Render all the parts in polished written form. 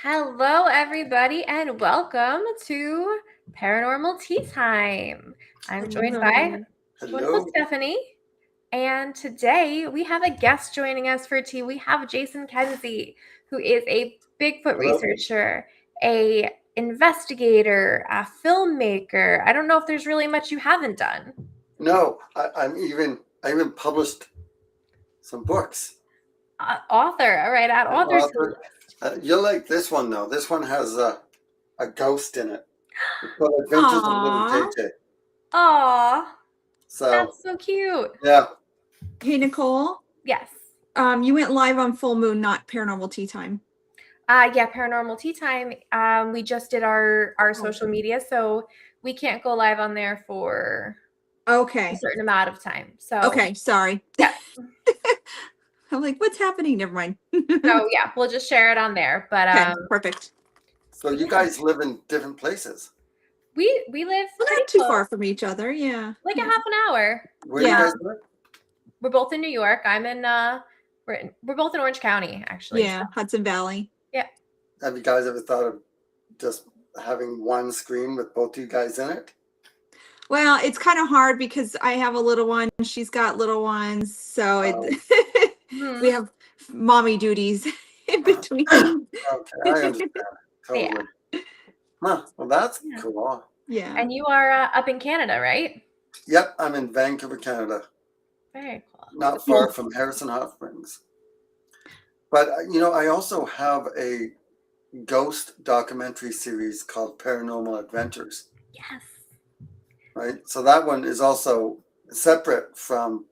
Hello, everybody, and welcome to Paranormal Tea Time. I'm joined by wonderful Hello. Stephanie, and today we have a guest joining us for tea. We have Jason Kenzie, who is a Bigfoot Hello. researcher, a investigator, a filmmaker. I don't know if there's really much you haven't done. No, I even published some books. Author, all right, at An authors. author. You'll like this one though. This one has a ghost in it. It's called Adventures of Little Aww. JJ. Aw, So that's so cute. yeah, Hey, Nicole. Yes. You went live on Full Moon, not Paranormal Tea Time. Yeah, Paranormal Tea Time. We just did our social media, so we can't go live on there for a Okay. certain amount of time. So Okay, sorry. yeah. I'm like, what's happening? Never mind. So yeah, we'll just share it on there. But Okay, perfect. so you guys live in different places. we live We're pretty not too close, far from each other. Yeah. like a half an hour. Where do you Yeah. guys live? We're both in New York. I'm in we're both in Orange County, actually. Yeah, Hudson Valley. Have you guys ever thought of just having one screen with both you guys in it? Well, it's kind of hard because I have a little one. She's got little ones. So Mhm. we have mommy duties in between. Okay, I understand. Totally. Huh, well, that's Yeah. cool. Yeah. And you are up in Canada, right? Yep, I'm in Vancouver, Canada. Very cool. Not far from Harrison Hot Springs. But I also have a ghost documentary series called Paranormal Adventures, Yes. right? So that one is also separate from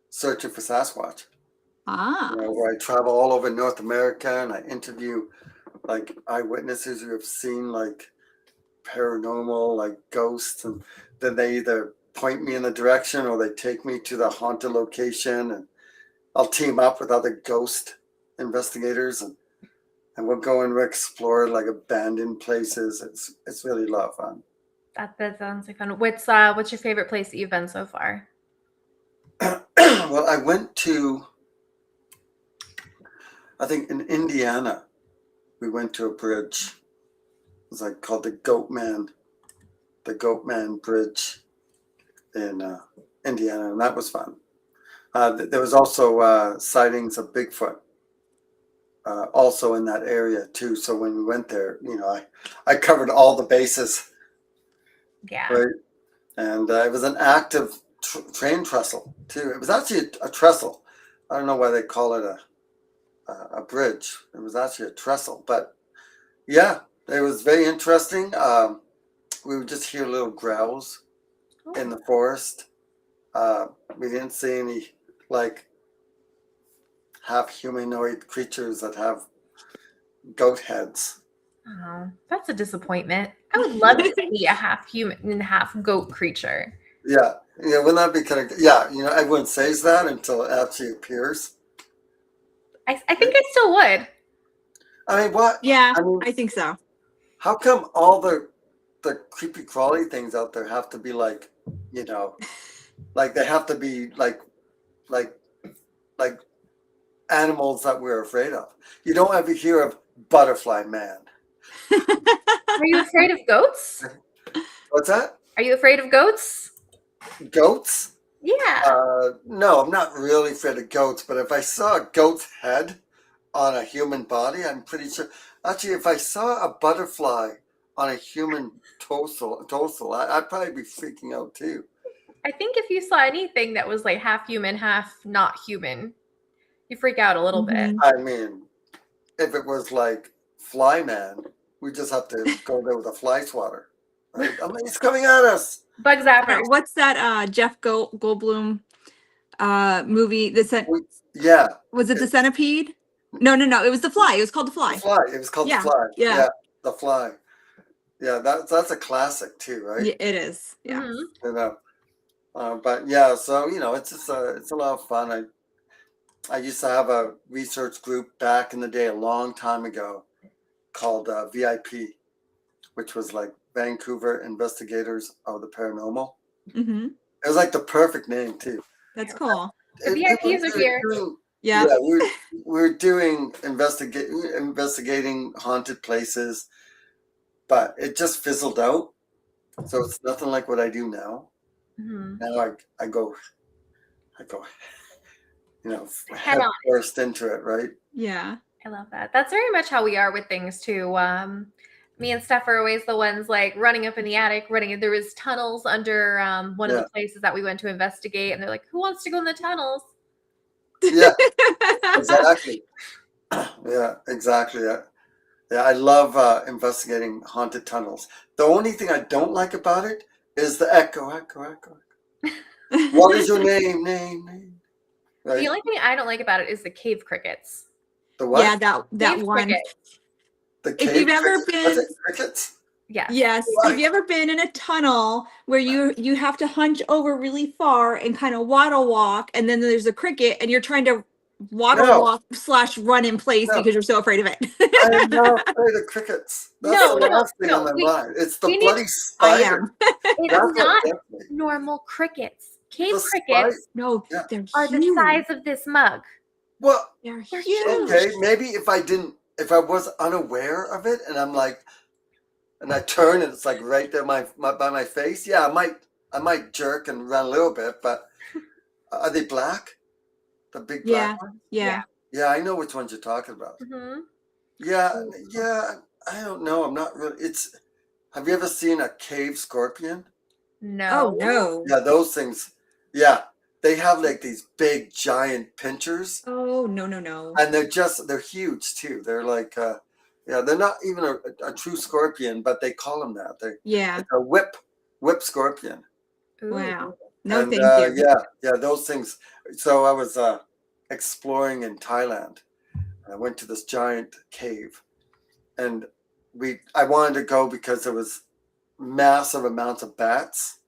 Searching for Sasquatch, where I travel all over North America and I interview like eyewitnesses who have seen like paranormal, like ghosts, and then they either point me in the direction or they take me to the haunted location, and I'll team up with other ghost investigators and we'll go and explore like abandoned places. It's really a lot of fun. That sounds like fun. What's your favorite place that you've been so far? Well, I went to, I think in Indiana, we went to a bridge. It was like called the Goatman Bridge in Indiana, and that was fun. There was also sightings of Bigfoot. Also in that area too. So when we went there, I covered all the bases. Yeah. Right. And it was an active train trestle too. It was actually a trestle. I don't know why they call it a bridge. It was actually a trestle. But yeah, it was very interesting. We would just hear little growls in the forest. We didn't see any like half humanoid creatures that have goat heads. Oh, that's a disappointment. I would love to see a half human and half goat creature. Yeah, wouldn't that be kind of, yeah, everyone says that until it actually appears. I think I still would. I mean, what? Yeah, I mean, I think so. how come all the creepy crawly things out there have to be like, like they have to be like animals that we're afraid of? You don't ever hear of Butterfly Man. Are you afraid of goats? What's that? Are you afraid of goats? Goats? Yeah. No, I'm not really afraid of goats, but if I saw a goat's head on a human body, I'm pretty sure. Actually, if I saw a butterfly on a human torso, I'd probably be freaking out too. I think if you saw anything that was like half human, half not human, you freak out a little bit. I mean, if it was like Flyman, we just have to go there with a fly swatter. Right? I mean, he's coming at us. Bug zappers. What's that Jeff Goldblum movie? Yeah. Was it The Centipede? No. It was The Fly. It was called The Fly. The Fly. It was called Yeah. The Fly. Yeah. The Fly. Yeah, that's a classic too, right? Yeah, it is. Yeah. Mm-hmm. But yeah, so it's just it's a lot of fun. I used to have a research group back in the day, a long time ago, called VIP, which was like Vancouver Investigators of the Paranormal. Mm-hmm. It was like the perfect name too. That's cool. The VIPs are here. Yeah. Yeah, we're doing investigating haunted places, but it just fizzled out. So it's nothing like what I do now. Mhm. Now I go, Head head on. first into it, right? Yeah. I love that. That's very much how we are with things too. Me and Steph are always the ones like running up in the attic, running. There was tunnels under one of Yeah. the places that we went to investigate, and they're like, "Who wants to go in the tunnels?" Yeah, exactly. Yeah, exactly. Yeah, I love investigating haunted tunnels. The only thing I don't like about it is the echo, echo, echo. What is your name? Name. The Right? only thing I don't like about it is the cave crickets. The what? Yeah, that Cave one. crickets. The If cave you've ever crickets? Was been, it crickets? Yes. yes, What? if you ever been in a tunnel where you have to hunch over really far and kind of waddle walk, and then there's a cricket, and you're trying to waddle No, walk / run in place no. because you're so afraid of I am it. not afraid of crickets. That's No, the no, no, last thing on no. my mind. It's the We need. bloody I spider. am. It's That's what not gets me. normal crickets. Cave The spider. crickets No, Yeah. they're are the huge. size of this mug. Well, They're They're huge. okay, maybe if I was unaware of it, and I'm like, and I turn and it's like right there by my face. Yeah, I might jerk and run a little bit, but are they black? The big black Yeah, ones? yeah. Yeah, I know which ones you're talking about. Mm-hmm. Yeah. I don't know. I'm not really. Have you ever seen a cave scorpion? Oh No. no. Yeah, those things. Yeah, they have like these big giant pinchers, Oh no. and they're huge too. They're like, yeah, they're not even a true scorpion, but they call them that. Yeah. It's a whip scorpion. Ooh. Wow. No, And thank you. yeah, those things. So I was exploring in Thailand, and I went to this giant cave, and I wanted to go because there was massive amounts of bats,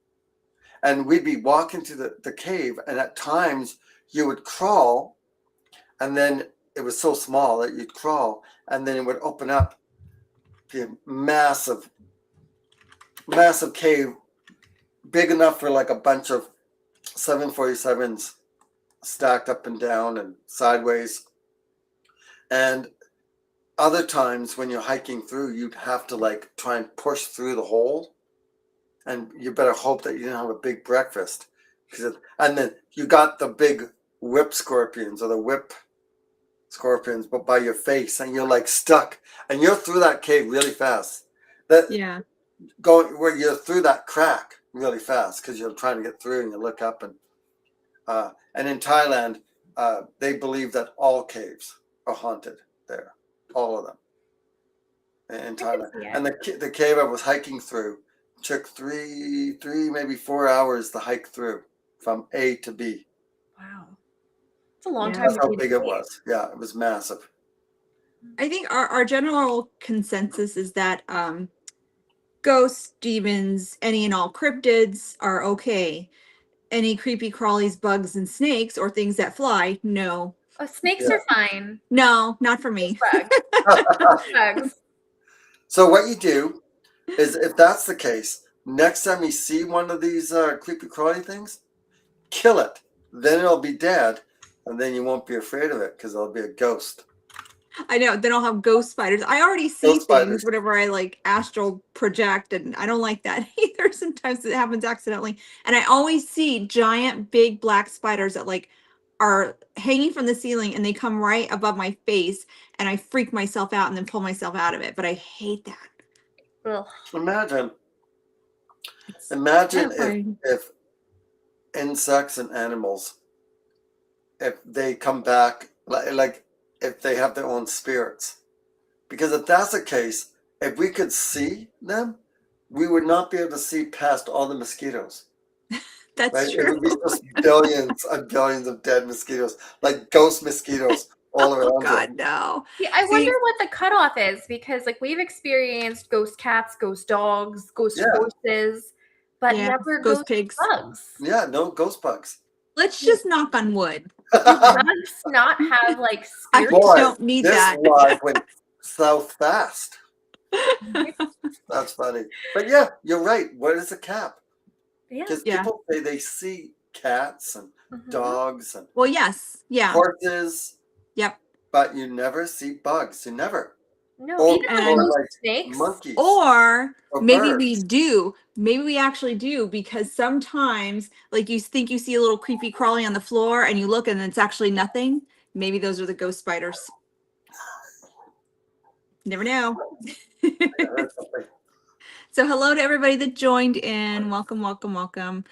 and we'd be walking to the cave, and at times you would crawl, and then it was so small that you'd crawl, and then it would open up, be a massive cave, big enough for like a bunch of 747s stacked up and down and sideways. And other times when you're hiking through, you'd have to like try and push through the hole, and you better hope that you didn't have a big breakfast, and then you got the big whip scorpions or the whip scorpions, but by your face, and you're like stuck, and you're through that cave really fast. Yeah. Going where you're through that crack really fast because you're trying to get through, and you look up, and in Thailand, they believe that all caves are haunted there, all of them in Thailand. And the cave I was hiking through took three maybe 4 hours to hike through from A to B. Wow. It's a long Yeah. time. That's to how be in a big it cave. was. Yeah, it was massive. I think our general consensus is that ghosts, demons, any and all cryptids are okay. Any creepy crawlies, bugs, and snakes or things that fly, no. Oh, snakes Yeah. are fine. No, not for me. Bugs. So what you do is, if that's the case, next time you see one of these creepy crawly things, kill it. Then it'll be dead, and then you won't be afraid of it because it'll be a ghost. I know, then I'll have ghost spiders. I already see Ghost things spiders. whenever I like astral project, and I don't like that either. Sometimes it happens accidentally. And I always see giant big black spiders that like are hanging from the ceiling, and they come right above my face, and I freak myself out and then pull myself out of it. But I hate that. Ugh. Imagine It's if insects and animals, if they come back, like if they have their own spirits. Because if that's the case, if we could see them, we would not be able to see past all the mosquitoes. That's Right? It true. would be just billions and billions of dead mosquitoes, like ghost mosquitoes all around Oh you. God, no. Yeah, I See- wonder what the cutoff is, because like we've experienced ghost cats, ghost dogs, ghost Yeah. horses, but Yeah, never ghost ghost pigs. bugs. Yeah, no ghost bugs. Let's just knock on wood. Do bugs not have like I spirits? Boy, don't need this that. live went south fast. That's funny. But yeah, you're right. What is a cap? Yeah. Because Yeah. people say they see cats and dogs and Well, yes. Yeah. horses. Yep. But you never see bugs. You never. No, Or, even and- most like snakes. monkeys. Or maybe we birds. do. Maybe we actually do, because sometimes, like, you think you see a little creepy crawling on the floor and you look and it's actually nothing. Maybe those are the ghost spiders. Never know. Yeah, that's something. So hello to everybody that joined in. Welcome, welcome, welcome.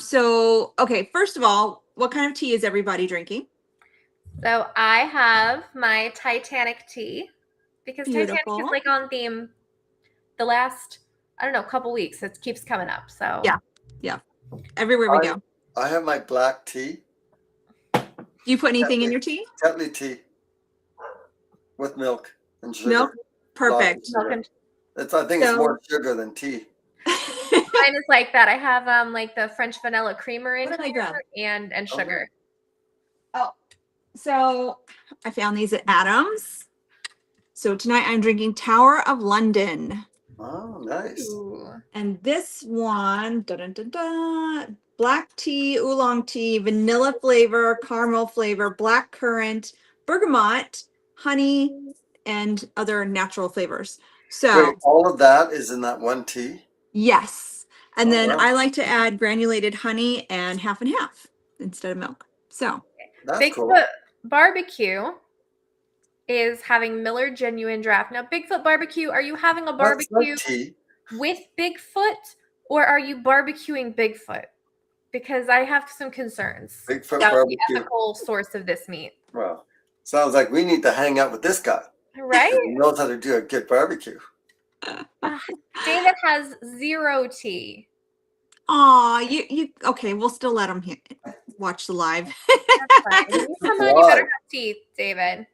So okay, first of all, what kind of tea is everybody drinking? So I have my Titanic tea because Titanic Beautiful. is like on theme the last, I don't know, couple weeks. It keeps coming up. So Yeah. Everywhere we go. I have my black tea. Do you put anything in your tea? Tetley tea with milk and sugar. Milk? Perfect. milk and I think it's more sugar than tea. mine is like that. I have like the French vanilla creamer in What did I grab? here and sugar. Oh, so I found these at Adams. So tonight I'm drinking Tower of London. Oh, nice. Ooh. And this one, black tea, oolong tea, vanilla flavor, caramel flavor, black currant, bergamot, honey, and other natural flavors. So Wait, all of that is in that one tea? yes. And Oh, then wow. I like to add granulated honey and half instead of milk. So That's Bigfoot cool. Barbecue is having Miller Genuine Draft. Now, Bigfoot Barbecue, are you having a That's barbecue like tea. with Bigfoot, or are you barbecuing Bigfoot? Because I have some concerns Bigfoot about the barbecue. ethical source of this meat. Well, sounds like we need to hang out with this guy. Right? He knows how to do a good barbecue. David has 0 tea. aw, you okay, we'll still let him watch the live. That's fine. When you come on, you better have tea, David.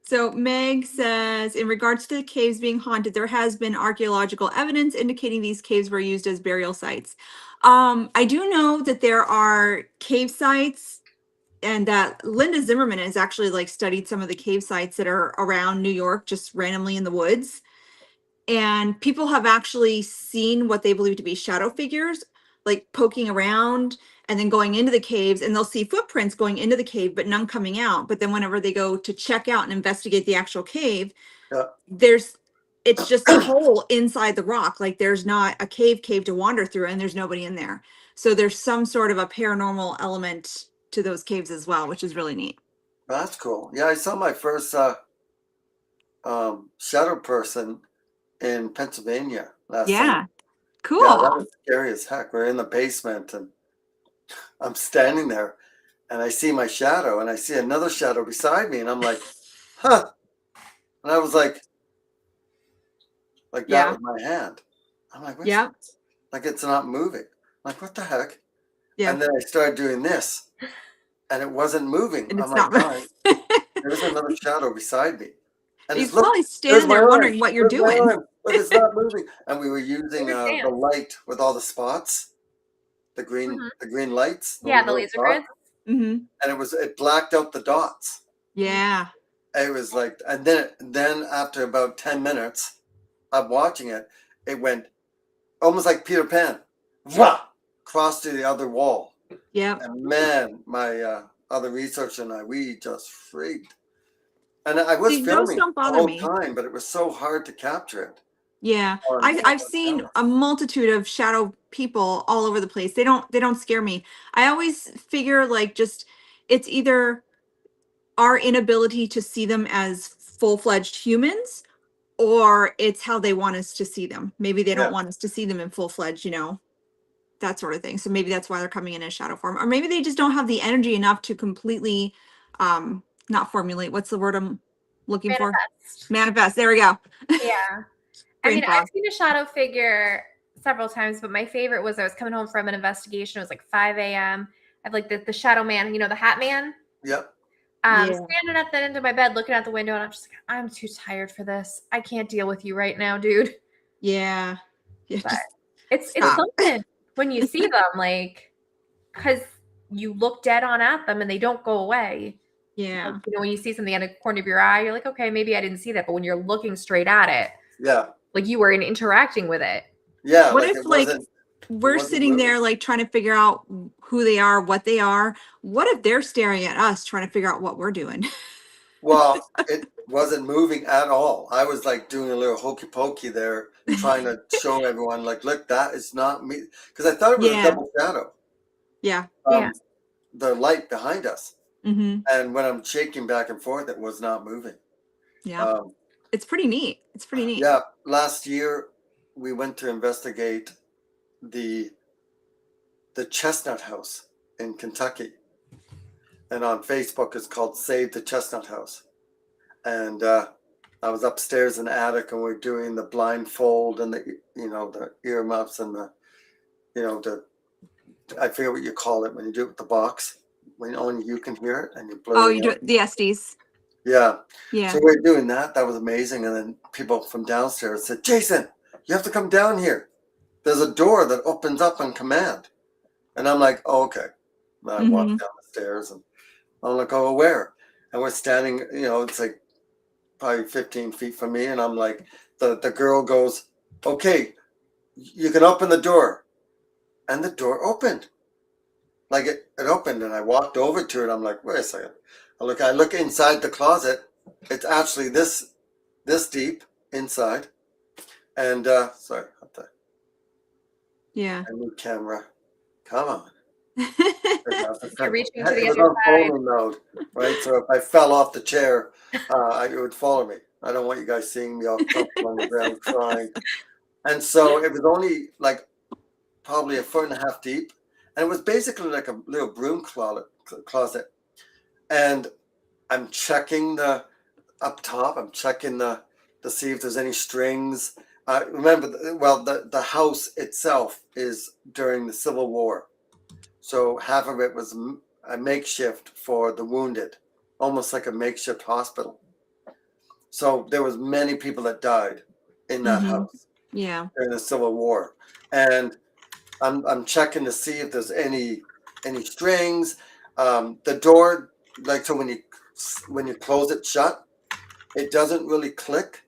So Meg says, in regards to the caves being haunted, there has been archaeological evidence indicating these caves were used as burial sites. I do know that there are cave sites, and that Linda Zimmerman has actually like studied some of the cave sites that are around New York, just randomly in the woods. And people have actually seen what they believe to be shadow figures, like poking around and then going into the caves, and they'll see footprints going into the cave, but none coming out. But then whenever they go to check out and investigate the actual cave, it's just a hole inside the rock. Like there's not a cave to wander through, and there's nobody in there. So there's some sort of a paranormal element to those caves as well, which is really neat. That's cool. Yeah, I saw my first shadow person in Pennsylvania last summer. Cool. Yeah, that was scary as heck. We're in the basement and I'm standing there and I see my shadow and I see another shadow beside me and I'm like, huh. And I was like that with my hand. I'm like, what's like it's not moving. I'm like, what the heck? Yeah. And then I started doing this and it wasn't moving. And I'm it's like, not "Guys, there's another shadow beside me. And He's it's, look, probably standing there wondering what you're Where's my doing. arm? Look, it's not moving. And we were using Where's the light with all the spots, the green lights. Yeah, the laser grids. Mm-hmm. And it blacked out the dots. Yeah. It was like, and then after about 10 minutes of watching it, it went almost like Peter Pan, crossed to the other wall. Yeah. And man, my other researcher and we just freaked. And I was filming the whole time, but it was so hard to capture it. Yeah, I've seen a multitude of shadow people all over the place. They don't scare me. I always figure like just it's either our inability to see them as full-fledged humans, or it's how they want us to see them. Maybe they don't want us to see them in full-fledged, that sort of thing. So maybe that's why they're coming in as shadow form, or maybe they just don't have the energy enough to completely not formulate. What's the word I'm looking for? Manifest. There we go. Yeah. I mean, I've seen a shadow figure several times, but my favorite was I was coming home from an investigation. It was like 5 a.m. I have like the shadow man, the Hat Man. Yep. Standing at the end of my bed, looking out the window, and I'm just like, I'm too tired for this. I can't deal with you right now, dude. Yeah. It's something when you see them, like, because you look dead on at them and they don't go away. Yeah. Like, when you see something at a corner of your eye, you're like, okay, maybe I didn't see that. But when you're looking straight at it, yeah, like you were interacting with it. Yeah. What if we're wasn't sitting moving. there like trying to figure out who they are, what they are. What if they're staring at us trying to figure out what we're doing? Well, it wasn't moving at all. I was like doing a little hokey pokey there, trying to show everyone, like, look, that is not me. Because I thought it was a Yeah. double shadow, Yeah. Yeah. the light behind us. Mm-hmm. And when I'm shaking back and forth, it was not moving. Yeah. Um, It's pretty neat. It's pretty neat. yeah, last year we went to investigate the Chestnut House in Kentucky. And on Facebook, it's called Save the Chestnut House. And I was upstairs in the attic, and we're doing the blindfold and the earmuffs and the I forget what you call it when you do it with the box, when only you can hear it and you're Oh, blurring you do out. the SDs. Yeah. Yeah. So we're doing that. That was amazing. And then people from downstairs said, Jason, you have to come down here. There's a door that opens up on command. And I'm like, oh, okay. And I walk Mm-hmm. down the stairs, and I'm like, oh, where? And we're standing, it's like probably 15 feet from me. And I'm like, the girl goes, okay, you can open the door. And the door opened. Like it opened, and I walked over to it. I'm like, wait a second. I look inside the closet. It's actually this deep inside. And sorry, what the Yeah. I need camera. Come on. You're reaching to It the was other on side. photo mode, right? So if I fell off the chair, it would follow me. I don't want you guys seeing me all crumpled on the ground crying. And so it was only like probably a foot and a half deep, and it was basically like a little broom closet. And I'm checking the up top. I'm checking to see if there's any strings. Remember, the house itself is during the Civil War, so half of it was a makeshift for the wounded, almost like a makeshift hospital. So there was many people that died in that house Yeah. during the Civil War, and I'm checking to see if there's any strings. The door, like, so when you close it shut, it doesn't really click,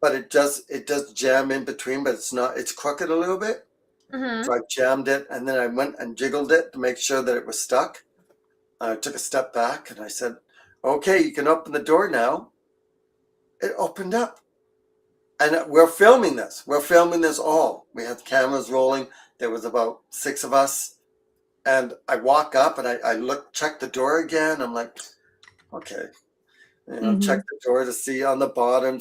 but it does jam in between, but it's crooked a little bit. Mm-hmm. So I jammed it, and then I went and jiggled it to make sure that it was stuck. I took a step back, and I said, okay, you can open the door now. It opened up. And we're filming this. We're filming this all. We had cameras rolling. There was about 6 of us. And I walk up, and I check the door again. I'm like, okay. Check the door to see on the bottom,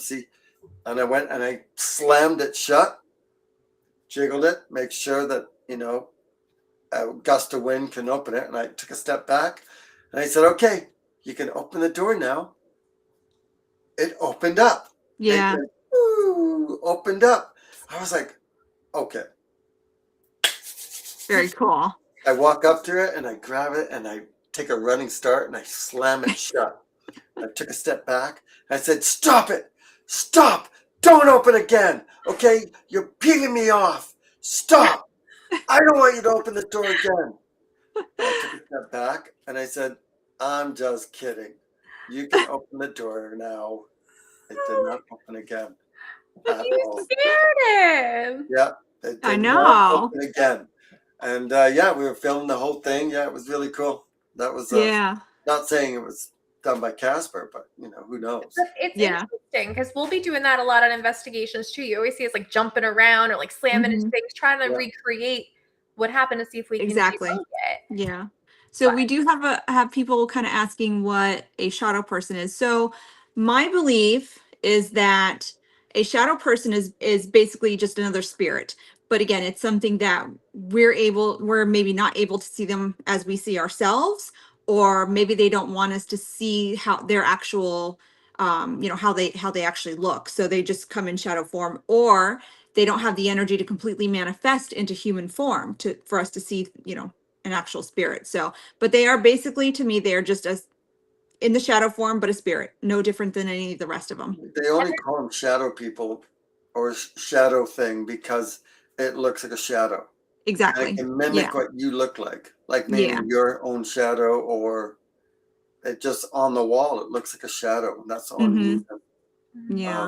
and I went and I slammed it shut, jiggled it, make sure that, a gust of wind can open it. And I took a step back, and I said, okay, you can open the door now. It opened up. Yeah. It opened up. I was like, okay. Very cool. I walk up to it, and I grab it, and I take a running start, and I slam it shut. I took a step back. I said, stop it. Stop. Don't open again. Okay? You're peeling me off. Stop. I don't want you to open the door again. I took a step back, and I said, I'm just kidding. You can open the door now. It did not open again. You scared him. Yeah. It I did know. not open again. And we were filming the whole thing. Yeah, it was really cool. That was not saying it was done by Casper, but who knows? It's interesting because we'll be doing that a lot on investigations too. You always see us like jumping around or like slamming into things, trying to recreate what happened to see if we can debunk it. Yeah. So we do have people kind of asking what a shadow person is. So my belief is that a shadow person is basically just another spirit. But again, it's something that we're maybe not able to see them as we see ourselves, or maybe they don't want us to see how their actual, how they actually look. So they just come in shadow form, or they don't have the energy to completely manifest into human form for us to see, an actual spirit. So, but they are basically, to me, they're just in the shadow form, but a spirit, no different than any of the rest of them. They only call them shadow people or shadow thing because it looks like a shadow. Exactly. And it can mimic what you look like maybe your own shadow, or it just on the wall, it looks like a shadow. And that's the only reason. Yeah.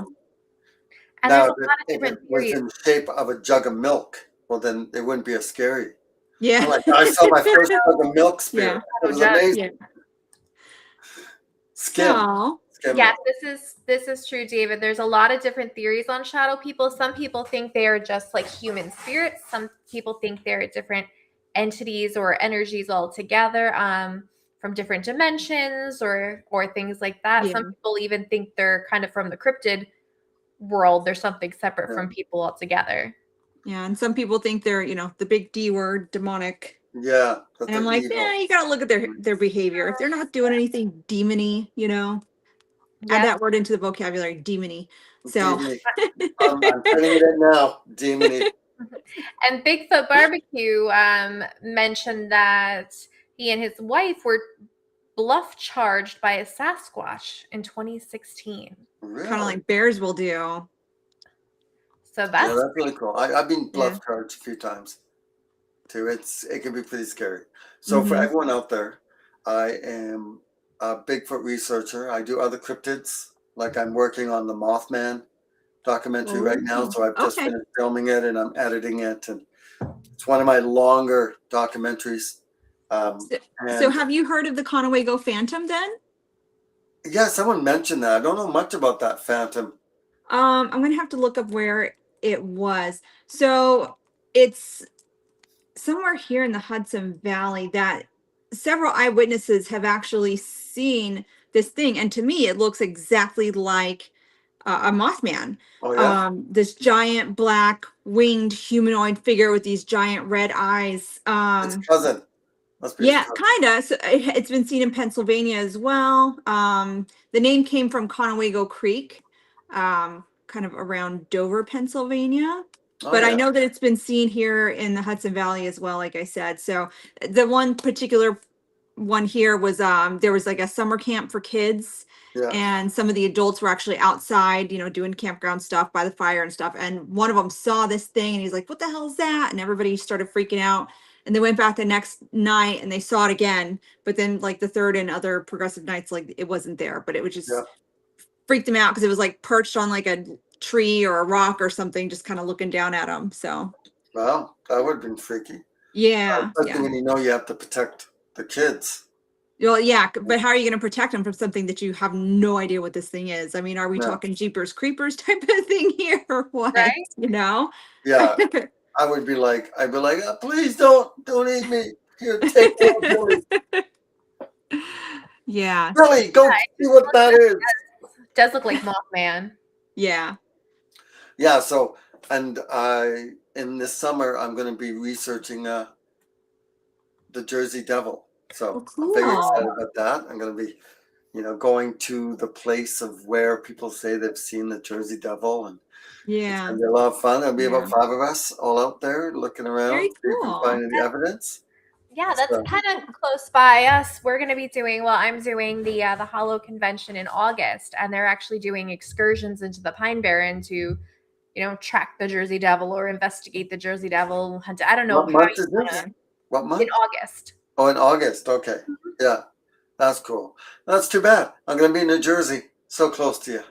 And Now, there's a lot of if different it was theories. in the shape of a jug of milk well, then it wouldn't be as scary. Yeah. Like I saw my first jug of milk spirit. Yeah. It was amazing. Yeah. Skim. So, Skim Yes, milk. this is true, David. There's a lot of different theories on shadow people. Some people think they are just like human spirits. Some people think they're different entities or energies altogether, from different dimensions or things like that. yeah. Some people even think they're kind of from the cryptid world. They're something separate Yeah. from people altogether. Yeah. And some people think they're, the big D word, demonic. Yeah. That And I'm they're like, evil. yeah, you got to look at their behavior. If they're not doing anything demony, add Yes. that word into the vocabulary, demony. So, Demony. I'm putting it in now. Demony. And Bigfoot Barbecue mentioned that he and his wife were bluff charged by a Sasquatch in 2016. Really? kind of like bears will do. So Yeah, that's that's really cool. I've been bluff Yeah. charged a few times too. It can be pretty scary. So for Mhm. everyone out there, I am a Bigfoot researcher. I do other cryptids. Like I'm working on the Mothman documentary right now. So I've just Okay. finished filming it and I'm editing it, and it's one of my longer documentaries. So And have you heard of the Conewago Phantom then? yeah, someone mentioned that. I don't know much about that phantom. I'm gonna have to look up where it was. So it's somewhere here in the Hudson Valley that several eyewitnesses have actually seen this thing, and to me, it looks exactly like a Mothman. Oh yeah, This giant black winged humanoid figure with these giant red eyes. his cousin. Must be his Yeah, cousin. kind of. So it's been seen in Pennsylvania as well. The name came from Conewago Creek, kind of around Dover, Pennsylvania. Oh But I yeah. know that it's been seen here in the Hudson Valley as well, like I said. So the one particular one here was there was like a summer camp for kids, Yeah. and some of the adults were actually outside, doing campground stuff by the fire and stuff. And one of them saw this thing and he's like, "What the hell is that?" And everybody started freaking out. And they went back the next night and they saw it again. But then like the third and other progressive nights, like it wasn't there, but it was just Yeah. freaked them out because it was like perched on like a tree or a rock or something, just kind of looking down at them. So Well, that would have been freaky. yeah, Especially yeah. when you know you have to protect the kids. Well, yeah, but how are you going to protect them from something that you have no idea what this thing is? I mean, are we Yeah. talking Jeepers Creepers type of thing here or what? Right. Yeah. I would be like, please don't eat me. Here, take more Billy. Yeah. Billy, go see what that is. does look like Mothman. Yeah. Yeah, so and in this summer I'm gonna be researching the Jersey Devil. So I'm very excited about that. I'm gonna be, going to the place of where people say they've seen the Jersey Devil, and it's Yeah. gonna be a lot of fun. There'll be Yeah. about 5 of us all out there looking around, Very see if we can cool. find any evidence. Yeah, that's So- kind of close by us. We're going to be doing, I'm doing the Hollow Convention in August, and they're actually doing excursions into the Pine Barren to, track the Jersey Devil or investigate the Jersey Devil. Hunt. I don't know. What month is this? What month? In August. Oh, in August. Okay. Yeah, that's cool. That's too bad. I'm gonna be in New Jersey, so close to you,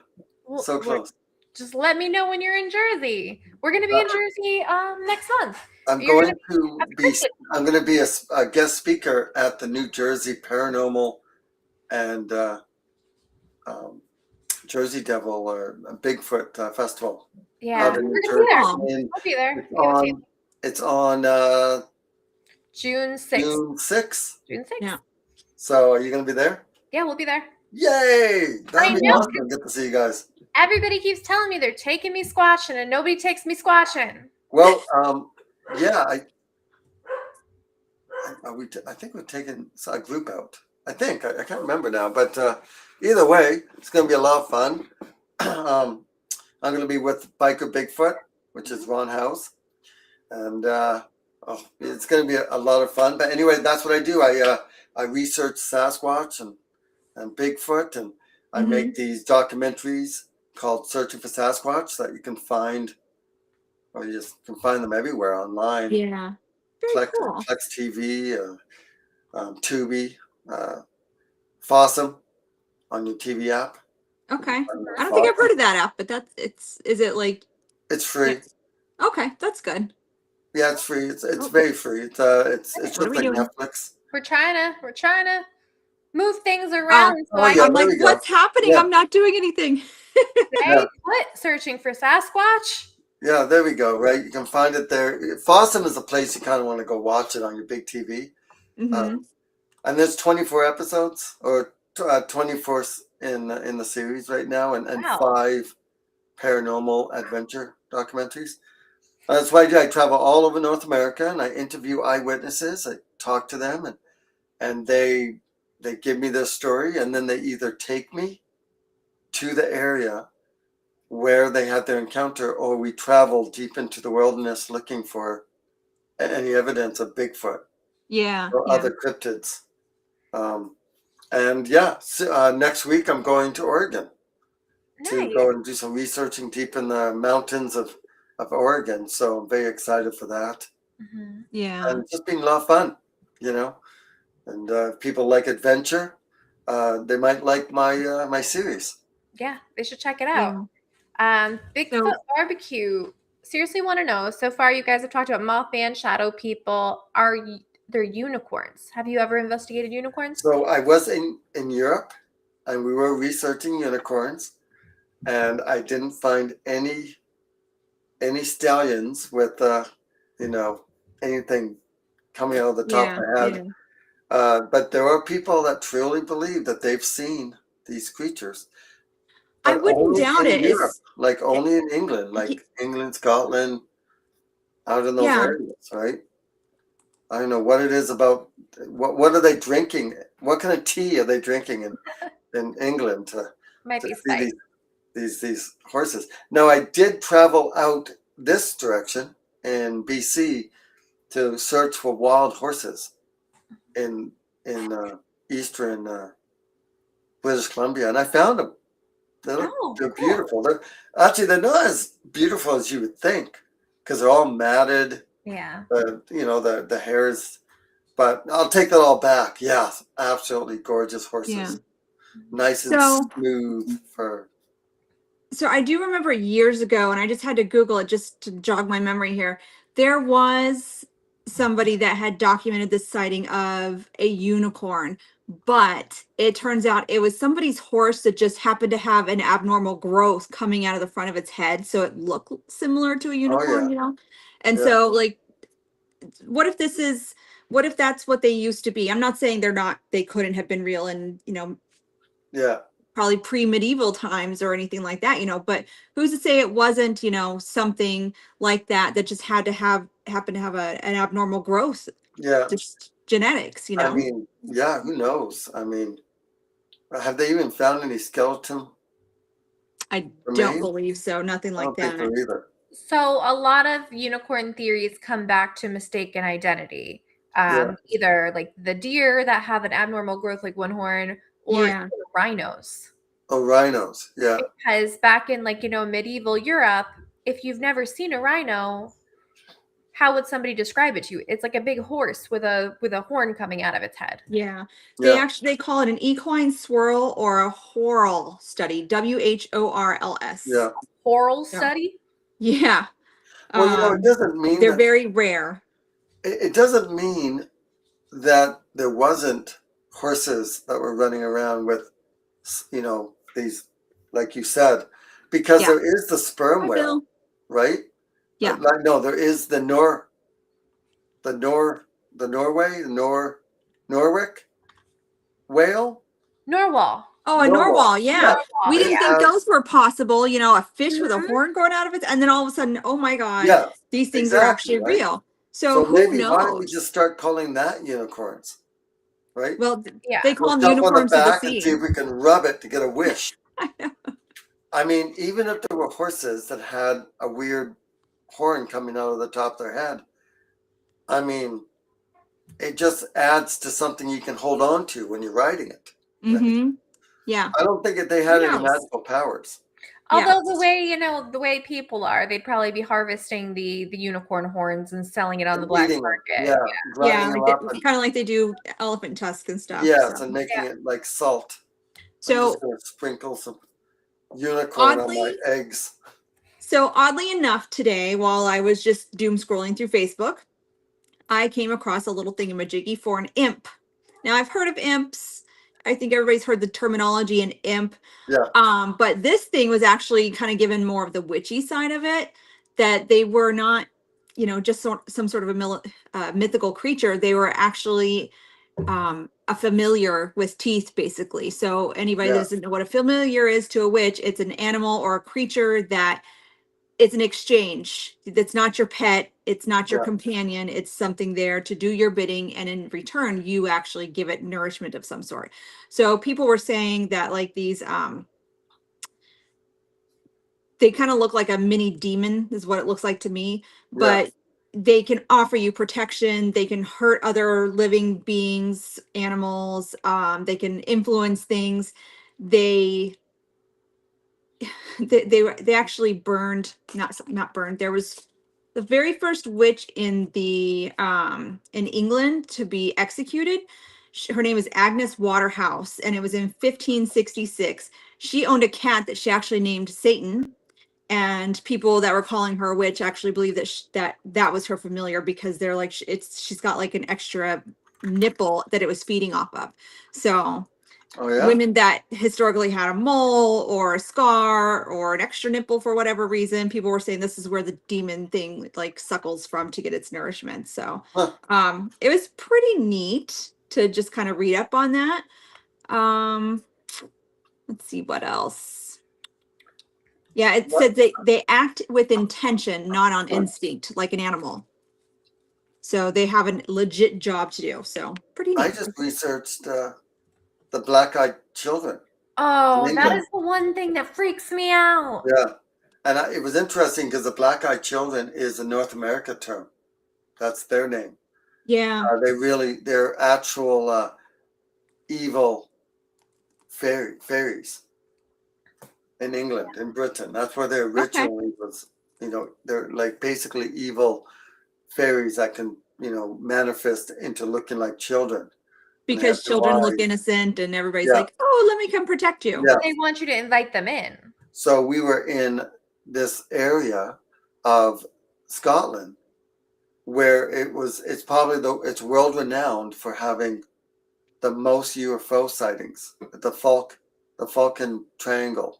Well, so close. Just let me know when you're in Jersey. We're going to be in Jersey next month. I'm You're going to be. I'm going to be a guest speaker at the New Jersey Paranormal and Jersey Devil or Bigfoot Festival. Yeah, out in New we're going to be there. Jersey. And We'll be there. it's on June 6th. June 6th. June 6th. Yeah. So are you going to be there? Yeah, we'll be there. Yay! That'd be know. awesome. Get to see you guys. Everybody keeps telling me they're taking me squatching, and nobody takes me squatching. Well, yeah, I think we're taking a group out. I think I can't remember now, but either way, it's going to be a lot of fun. I'm going to be with Biker Bigfoot, which is Ron House, and it's going to be a lot of fun. But anyway, that's what I do. I research Sasquatch and Bigfoot, and I make these documentaries called Searching for Sasquatch that you can find, or you just can find them everywhere online. Yeah. Very cool. Plex TV, Tubi, Fossum on your TV app. Okay. I don't think I've heard of that app, but is it like? It's free. Okay, that's good. Yeah, it's free. It's Oh. very free. It's What just are we like doing? Netflix. We're trying to move things around so Oh I yeah, I'm can there like, we go. what's happening? Yeah. I'm not doing anything. say, Yeah. what? Searching for Sasquatch? Yeah, there we go. Right, you can find it there. Fossum is a place you kind of want to go watch it on your big TV. Hmm. And there's 24 episodes or 24 in the series right now, and Wow. 5 paranormal adventure documentaries. That's why I do. I travel all over North America and I interview eyewitnesses. I talk to them, and they give me their story, and then they either take me to the area where they had their encounter, or we travel deep into the wilderness looking for any evidence of Bigfoot Yeah. or Yeah. other cryptids. And yeah, next week I'm going to Oregon to Nice. go and do some researching deep in the mountains of Oregon. So I'm very excited for that. Mhm. Yeah. And it's just been a lot of fun, you know. And if people like adventure, they might like my series. Yeah, they should check it Yeah. out. Bigfoot So barbecue. Seriously, want to know. So far, you guys have talked about Mothman, shadow people. They're unicorns? Have you ever investigated unicorns? So I was in Europe, and we were researching unicorns, and I didn't find any stallions with anything coming out of the top of yeah. my head. Yeah. But there are people that truly believe that they've seen these creatures, I but wouldn't only doubt in it. Europe, It's like only in England, like England, Scotland, out in those yeah. areas, right? I don't know what it is about. What are they drinking? What kind of tea are they drinking in England Might to be see spice. these horses? Now I did travel out this direction in BC to search for wild horses in eastern British Columbia, and I found them. They're, Oh, they're cool. beautiful. They're not as beautiful as you would think because they're all matted. Yeah. The hairs. But I'll take that all back. Yeah, absolutely gorgeous horses. Yeah. Nice and So smooth fur. so I do remember years ago, and I just had to Google it just to jog my memory here. There was somebody that had documented the sighting of a unicorn, but it turns out it was somebody's horse that just happened to have an abnormal growth coming out of the front of its head, so it looked similar to a Oh unicorn, yeah, you know? And yeah, so, like, what if this is, what if that's what they used to be? I'm not saying they're not, they couldn't have been real and, yeah, probably pre-medieval times or anything like that, but who's to say it wasn't, something like that that just had to happen to have an abnormal growth, yeah. just genetics, I mean, yeah. Who knows? I mean, have they even found any skeleton I don't remains? believe so, nothing I like don't think so that. either. So a lot of unicorn theories come back to mistaken identity. Yeah. Either like the deer that have an abnormal growth, like one horn, or Yeah. rhinos. Oh, rhinos. Yeah, Because back in medieval Europe, if you've never seen a rhino, how would somebody describe it to you? It's like a big horse with a horn coming out of its head. Yeah, yeah, they call it an equine swirl or a whorl study, WHORLS. yeah. Oral Yeah. study. Yeah. Well, it doesn't mean They're that. very rare. It doesn't mean that there wasn't horses that were running around with, these, like you said, because Yeah. there is the sperm Hi, whale, Bill. right? Yeah. No, there is the Norwick whale. Narwhal. Oh, a Narwhal. narwhal, yeah. Narwhal, We didn't yeah. think those were possible, a fish with a Mhm. horn growing out of it, and then all of a sudden, oh my God, Yeah, these things are exactly, actually right? real. So So who maybe why don't we knows? just start calling that unicorns, right? Well, Yeah. they call We'll them jump on the unicorns of the back and see sea. if we can rub it to get a wish. I know. I mean, even if there were horses that had a weird horn coming out of the top of their head, I mean, it just adds to something you can hold on to when you're riding it. Right? Mm-hmm. Yeah. I don't think they had Who any knows? magical powers. Yeah. Although the way people are, they'd probably be harvesting the unicorn horns and selling it on the black Eating them, market. yeah, Yeah, grinding them like up, and kind of like they do elephant tusks and stuff. yes, So, and making Yeah. it like salt. I'm so just gonna sprinkle some unicorn on my oddly, eggs. So oddly enough, today, while I was just doom scrolling through Facebook, I came across a little thingamajiggy for an imp. Now I've heard of imps. I think everybody's heard the terminology an imp. Yeah, But this thing was actually kind of given more of the witchy side of it, that they were not, just some sort of mythical creature. They were actually a familiar with teeth, basically. So anybody that yeah, doesn't know what a familiar is to a witch, it's an animal or a creature that it's an exchange. That's not your pet. It's not your yeah, companion. It's something there to do your bidding. And in return, you actually give it nourishment of some sort. So people were saying that like these, they kind of look like a mini demon is what it looks like to me, yeah, but they can offer you protection. They can hurt other living beings, animals. They can influence things. They they actually burned, not burned. There was the very first witch in the in England to be executed. Her name is Agnes Waterhouse, and it was in 1566. She owned a cat that she actually named Satan, and people that were calling her a witch actually believe that that was her familiar, because they're like she's got like an extra nipple that it was feeding off of. So oh yeah, women that historically had a mole or a scar or an extra nipple for whatever reason, people were saying this is where the demon thing like suckles from to get its nourishment. So huh. it was pretty neat to just kind of read up on that. um let's see what else. Yeah, it What? said they act with intention, not on instinct, like an animal. So they have a legit job to do. So pretty I neat. just researched the black-eyed children in Oh, that England. is the one thing that freaks me out. Yeah, and it was interesting because the black-eyed children is a North America term. That's their name. Yeah. They're actual evil fairies in England, in Britain. That's where they Okay. originally was. They're like basically evil fairies that can, manifest into looking like children. And they have Because no children look eyes. innocent and everybody's Yeah, like, oh, let me come protect you. yeah. They want you to invite them in. So we were in this area of Scotland where it's world renowned for having the most UFO sightings, the Falcon Triangle,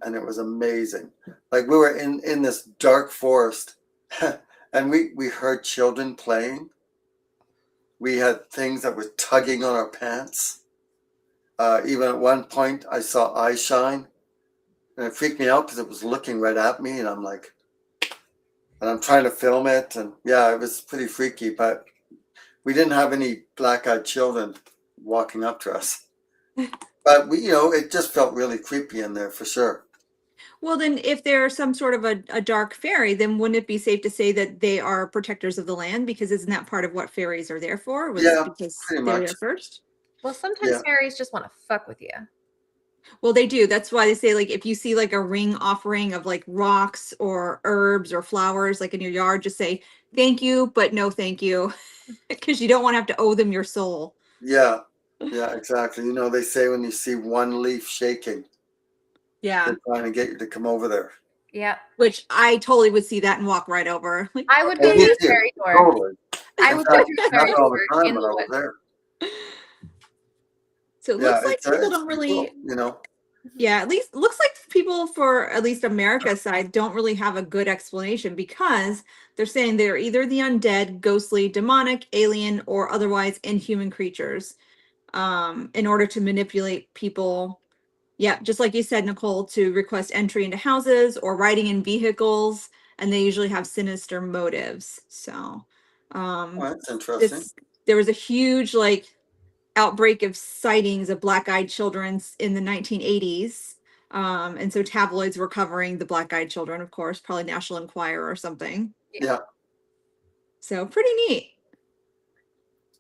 and it was amazing. Like we were in this dark forest, and we heard children playing. We had things that were tugging on our pants. Even at one point, I saw eye shine, and it freaked me out because it was looking right at me, and I'm trying to film it, and yeah, it was pretty freaky. But we didn't have any black-eyed children walking up to us. But it just felt really creepy in there for sure. Well, then if they're some sort of a dark fairy, then wouldn't it be safe to say that they are protectors of the land? Because isn't that part of what fairies are there for? Was Yeah, because pretty they're much. there first? Well, sometimes Yeah, fairies just want to fuck with you. Well, they do. That's why they say, like, if you see like a ring offering of like rocks or herbs or flowers like in your yard, just say thank you, but no thank you, because you don't want to have to owe them your soul. yeah, yeah, exactly. They say when you see one leaf shaking, Yeah. they're trying to get you to come over there. Yeah. Which I totally would see that and walk right over. Like, I would Oh, go me through the too. fairy door. Totally. I In would go fact, through it the fairy happened all the door time in when the I was woods. there. so it Yeah, looks like people it's don't pretty really, cool. yeah, at least looks like people for at least America's side don't really have a good explanation, because they're saying they're either the undead, ghostly, demonic, alien, or otherwise inhuman creatures, in order to manipulate people. Yeah, just like you said, Nicole, to request entry into houses or riding in vehicles, and they usually have sinister motives. So, Oh, that's interesting. it's there was a huge like outbreak of sightings of black-eyed children in the 1980s. And so tabloids were covering the black-eyed children, of course, probably National Enquirer or something. Yeah, So pretty neat.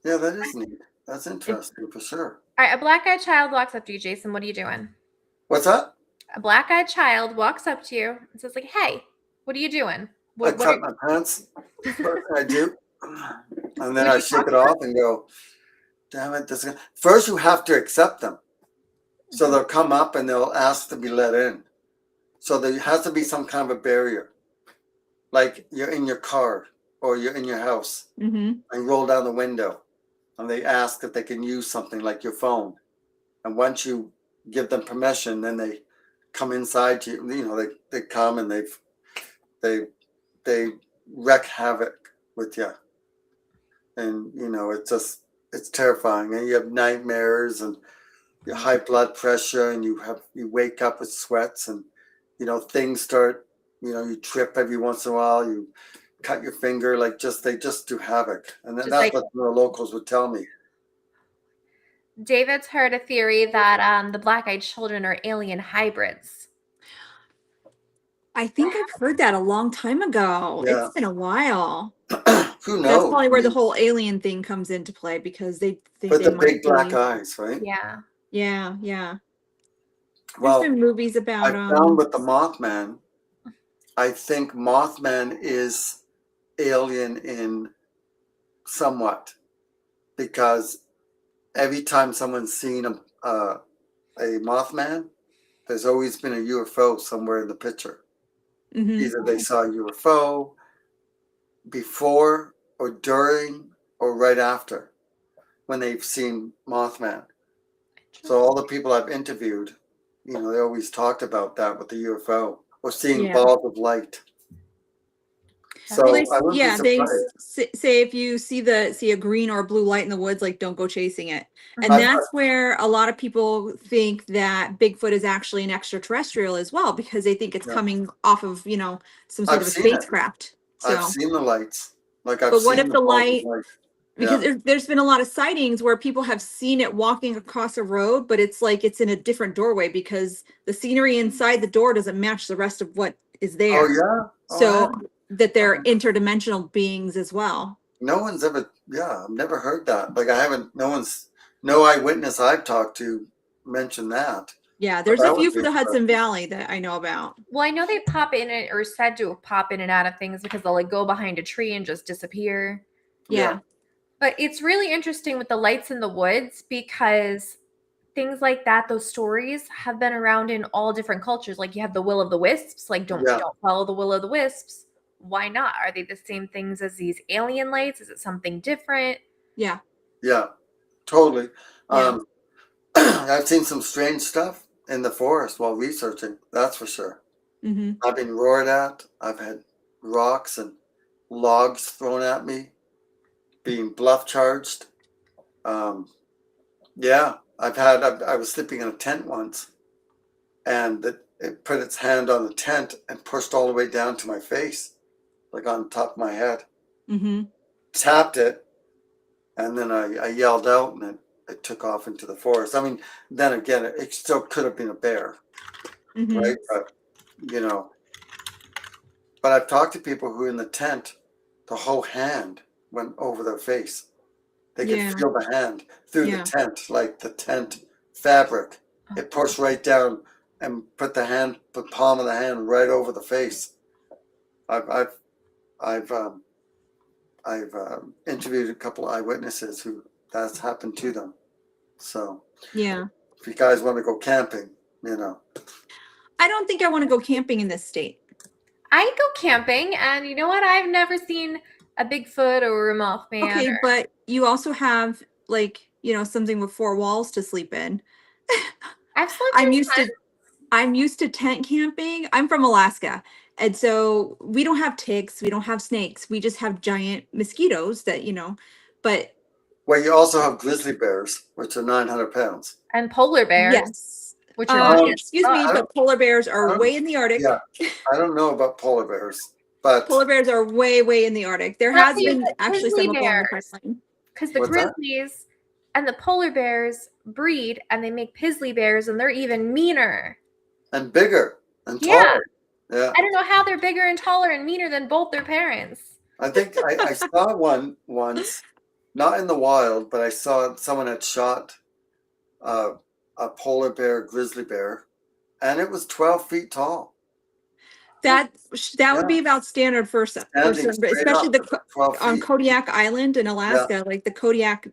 yeah, that is neat. That's If interesting for sure. All right, a black-eyed child walks up to you, Jason. What are you doing? What's that? A black-eyed child walks up to you and says, like, "Hey, what are you doing? I What cut are, my pants. First I do, and then would I you shake talk it to them?" off and go, "Damn it! First, you have to accept them. So they'll come up and they'll ask to be let in. So there has to be some kind of a barrier. Like you're in your car or you're in your house Mm-hmm. and you roll down the window and they ask if they can use something like your phone. And once you give them permission, then they come inside you. You know, they come and they wreak havoc with you. And you know, it's terrifying. And you have nightmares and your high blood pressure, and you wake up with sweats, and you know things start. You know, you trip every once in a while. You cut your finger, like they just do havoc, and Just that's like what the locals would tell me. David's heard a theory that the black-eyed children are alien hybrids. I think I've heard that a long time ago. Yeah, It's been a while. who That's knows? probably I where the mean, whole alien thing comes into play because they think with they the big might black be. eyes, right? Yeah. Yeah, yeah. There's Well, been movies I about found with the Mothman, I think Mothman is alien in somewhat because every time someone's seen a Mothman, there's always been a UFO somewhere in the picture. hmm Either they saw a UFO before or during or right after when they've seen Mothman. So all the people I've interviewed, you know, they always talked about that with the UFO or seeing Yeah. balls of light. So Well, I wouldn't be surprised. say if you see a green or blue light in the woods, like don't go chasing it. And I've that's where a lot of people think that Bigfoot is actually an extraterrestrial as well, because they think it's yeah, coming off of, some sort I've of a seen it. spacecraft. I've So, seen the lights. Like I've but what seen if the the balls of light, light. because Yeah. there's been a lot of sightings where people have seen it walking across a road, but it's like it's in a different doorway because the scenery inside the door doesn't match the rest of what is Oh there. yeah. So that they're Uh, interdimensional beings as well. no one's ever. Yeah, I've never heard that. Like I haven't. No eyewitness I've talked to mentioned that. Yeah, But there's a that would few be for the Hudson interesting. Valley that I know about. Well, I know they pop in it or said to pop in and out of things because they'll like go behind a tree and just disappear. Yeah. Yeah. But it's really interesting with the lights in the woods because things like that, those stories have been around in all different cultures. Like you have the will o' the wisps, like Yeah. don't follow the will o' the wisps. Why not? Are they the same things as these alien lights? Is it something different? Yeah. Yeah. Totally. Yeah. Um, I've seen some strange stuff in the forest while researching. That's for sure. hmm I've been roared at. I've had rocks and logs thrown at me, being bluff charged. Um, yeah, I was sleeping in a tent once, and it put its hand on the tent and pushed all the way down to my face, like on top of my head. hmm Tapped it, and then I yelled out, and it took off into the forest. I mean, then again, it still could have been a bear, hmm right? But you know, but I've talked to people who in the tent, the whole hand went over their face. They could Yeah. feel the hand through the Yeah. tent, like the tent fabric. It pushed right down and put the palm of the hand right over the face. I've I've I've interviewed a couple of eyewitnesses who that's happened to them. So Yeah. if you guys want to go camping, you know, I don't think I want to go camping in this state. I go camping, and you know what? I've never seen a Bigfoot or a Mothman. Okay, Or, but you also have like, something with four walls to sleep in. I've slept I'm in used to I'm used to tent camping. I'm from Alaska. And so we don't have ticks, we don't have snakes. We just have giant mosquitoes but well, you also have grizzly bears, which are 900 pounds. and polar bears, yes. which are big as Excuse me, I but polar bears are don't, way in the Arctic. yeah, I don't know about polar bears, but Polar bears are way, way in the Arctic. There Well, has see, been the actually grizzly some up along the bears, pipeline. because the what's that? grizzlies and the polar bears breed and they make pizzly bears, and they're even meaner. And bigger and Yeah. taller. Yeah. I don't know how they're bigger and taller and meaner than both their parents. I think I saw one once, not in the wild, but I saw someone had shot a polar bear, grizzly bear, and it was 12 feet tall. That would Yeah. be about standard for some, Standing straight especially up, 12 on feet. Kodiak Island in Alaska. Like the Kodiak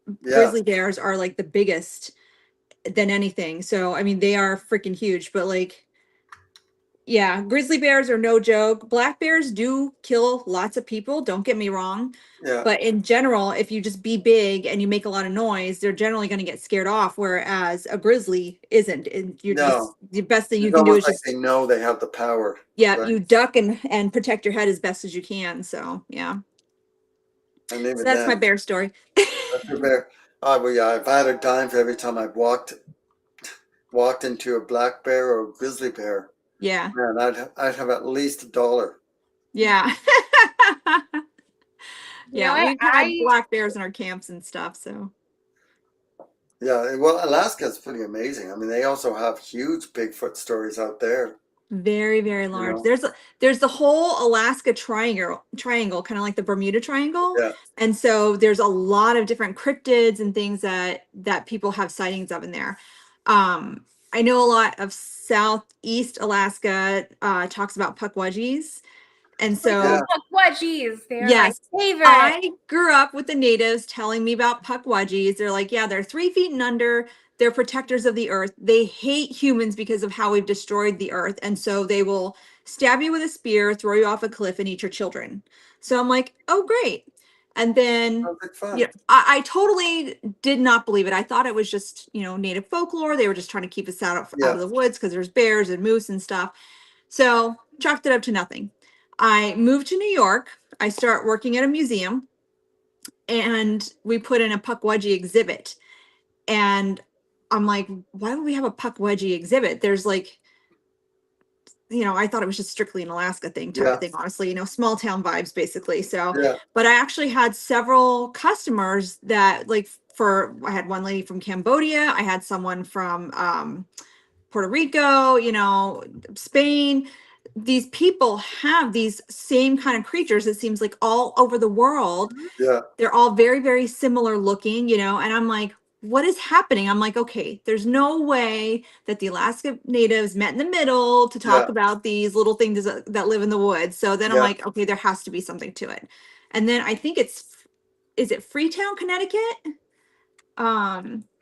Yeah. grizzly bears are like the biggest than anything. So I mean, they are freaking huge. But like, Yeah, grizzly bears are no joke. Black bears do kill lots of people, don't get me wrong. Yeah. But in general, if you just be big and you make a lot of noise, they're generally going to get scared off, whereas a grizzly isn't. And you just No. the best thing you It's can do is almost like just they know they have the power. yeah, Right? you duck and protect your head as best as you can. So yeah. And So even that's my then, bear story. that's a bear. Oh, well, yeah, I've had a dime for every time I've walked into a black bear or a grizzly bear. Yeah. Man, I'd have at least $1. Yeah. You know Yeah, what? we've had black bears in our camps and stuff, so Yeah, well, Alaska's pretty amazing. I mean, they also have huge Bigfoot stories out there. very, very You large. know? There's the whole Alaska triangle, kind of like the Bermuda Triangle. Yeah, And so there's a lot of different cryptids and things that people have sightings of in there. I know a lot of Southeast Alaska talks about pukwudgies. And yeah, so Pukwudgies, they're my yes, favorite. I grew up with the natives telling me about pukwudgies. They're like, yeah, they're 3 feet and under. They're protectors of the earth. They hate humans because of how we've destroyed the earth. And so they will stab you with a spear, throw you off a cliff, and eat your children. So I'm like, oh, great. And then, sounds like fun. yeah, I totally did not believe it. I thought it was just, native folklore. They were just trying to keep us out Yeah, of the woods because there's bears and moose and stuff. So chalked it up to nothing. I moved to New York. I start working at a museum and we put in a Pukwudgie exhibit. And I'm like, why would we have a Pukwudgie exhibit? There's like, I thought it was just strictly an Alaska thing type yeah, of thing, honestly, small town vibes basically. So, yeah, but I actually had several customers that I had one lady from Cambodia. I had someone from Puerto Rico, Spain. These people have these same kind of creatures, it seems like all over the world. yeah, They're all very, very similar looking, and I'm like, what is happening? I'm like, okay, there's no way that the Alaska natives met in the middle to yeah, talk about these little things that live in the woods. So then I'm yeah. like, okay, there has to be something to it. And then I think is it Freetown, Connecticut?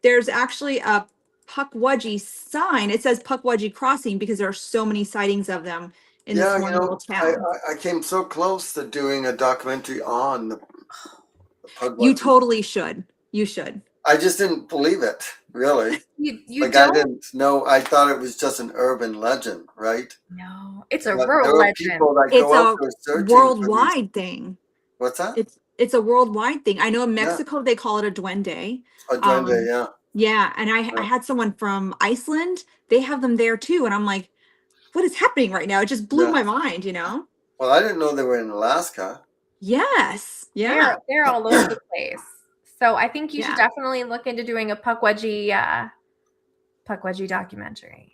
There's actually a Pukwudgie sign. It says Pukwudgie Crossing because there are so many sightings of them in this Yeah, one little town. I came so close to doing a documentary on the You Pukwudgie. totally should. You should. I just didn't believe it, really. You Like I don't didn't know. I thought it was just an urban legend, right? know. It's a But rural there were legend. people that It's go out a there searching for these. worldwide thing. What's that? It's a worldwide thing. I know in Yeah, Mexico they call it a duende. a duende. Um, Yeah, yeah, and I yeah, had someone from Iceland. They have them there too, and I'm like, what is happening right now? It just blew yeah. my mind. Well, I didn't know they were in Alaska. Yes. Yeah. They're all over the place. So I think you should Yeah. definitely look into doing a Pukwudgie documentary.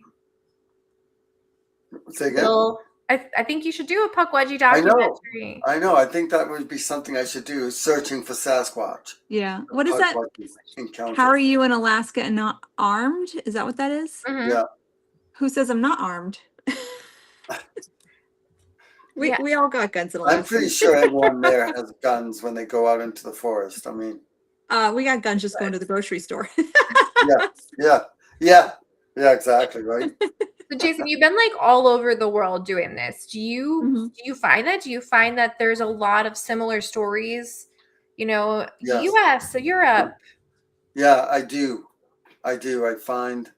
Say again. Well, I think you should do a Pukwudgie I know. documentary. I know. I think that would be something I should do. Searching for Sasquatch. Yeah. What is that? Pukwudgie encounters. How are you in Alaska and not armed? Is that what that is? Mhm. Yeah. Who says I'm not armed? Yeah. We all got guns in Alaska. I'm pretty sure everyone there has guns when they go out into the forest. I mean, We got guns just going to the grocery store. yeah, exactly, right? So Jason, you've been like all over the world doing this. Mhm. Do you find that? Do you find that there's a lot of similar stories? Yes. US, so Europe. Yeah, I do. I find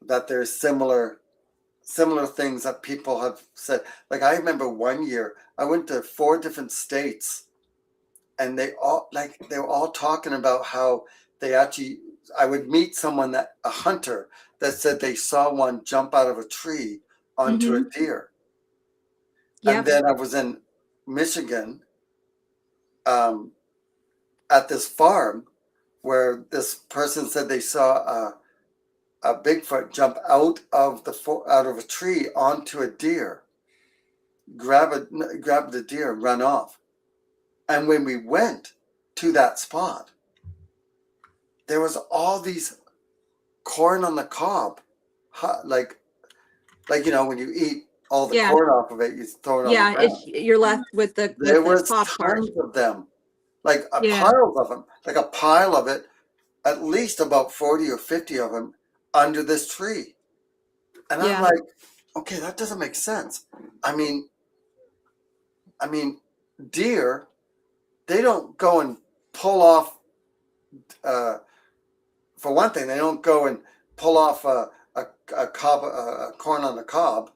that there's similar things that people have said. Like I remember one year I went to 4 different states and they were all talking about how I would meet someone a hunter that said they saw one jump out of a tree onto a deer. Yep. And then I was in Michigan at this farm where this person said they saw a Bigfoot jump out of a tree onto a deer, grab the deer and run off. And when we went to that spot, there was all these corn on the cob, like when you eat all the corn off of it, you throw it on the ground. You're left with the There was cob part. tons of them, like piles of them, like a pile of it, at least about 40 or 50 of them under this tree. And I'm like, okay, that doesn't make sense. I mean, deer, they don't go and pull off. For one thing, they don't go and pull off a corn on the cob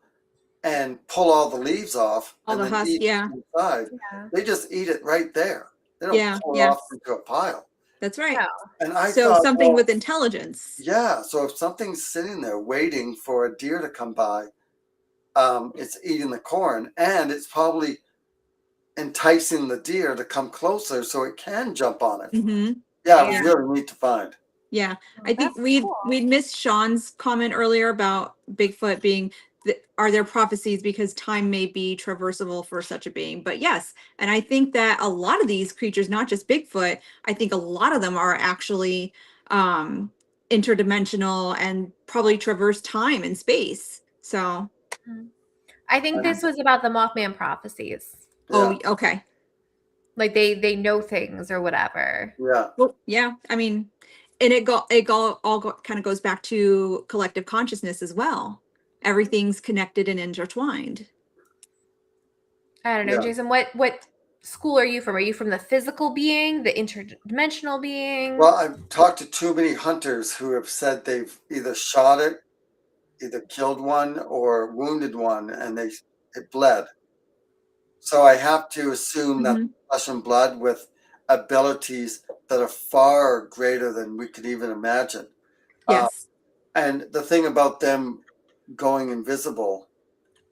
and pull all the leaves off All and the then husk, eat yeah. it inside. Yeah. They just eat it right there. They don't Yeah, pull it yeah. off into a pile. That's right. No. And I So thought, something well, with intelligence. yeah. So if something's sitting there waiting for a deer to come by, it's eating the corn, and it's probably enticing the deer to come closer so it can jump on it. Hmm. Yeah, it was Yeah. really neat to find. Yeah, Oh, I think that's we'd cool. missed Sean's comment earlier about Bigfoot being are there prophecies because time may be traversable for such a being. But yes, and I think that a lot of these creatures, not just Bigfoot, I think a lot of them are actually interdimensional and probably traverse time and space. So, I think this was about the Mothman prophecies. oh, Yeah, okay. Like they know things or whatever. yeah, Well, yeah, I mean, and kind of goes back to collective consciousness as well. Everything's connected and intertwined. I don't know, yeah. Jason. What school are you from? Are you from the physical being, the interdimensional being? Well, I've talked to too many hunters who have said they've either shot it, either killed one or wounded one, and it bled. So I have to assume that Hmm. flesh and blood with abilities that are far greater than we could even imagine. Yes. And the thing about them going invisible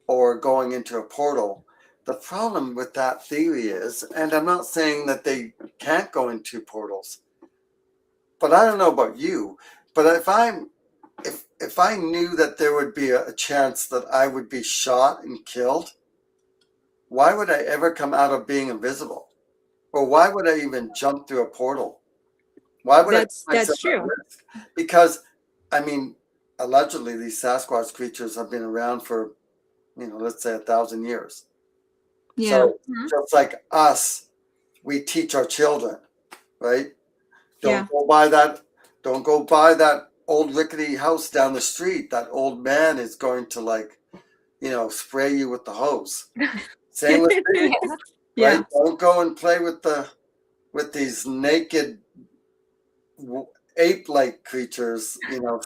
or going into a portal, the problem with that theory is, and I'm not saying that they can't go into portals, but I don't know about you, but if I knew that there would be a chance that I would be shot and killed, why would I ever come out of being invisible? Or why would I even jump through a portal? Why would I put That's myself at true. risk? Because, I mean, allegedly these Sasquatch creatures have been around for, let's say 1,000 years. Yeah. So Mhm. just like us, we teach our children, right? Yeah. Don't go by that old rickety house down the street. That old man is going to spray you with the hose. Same with me, Yeah. Yeah. right? Don't go and play with these naked ape-like creatures.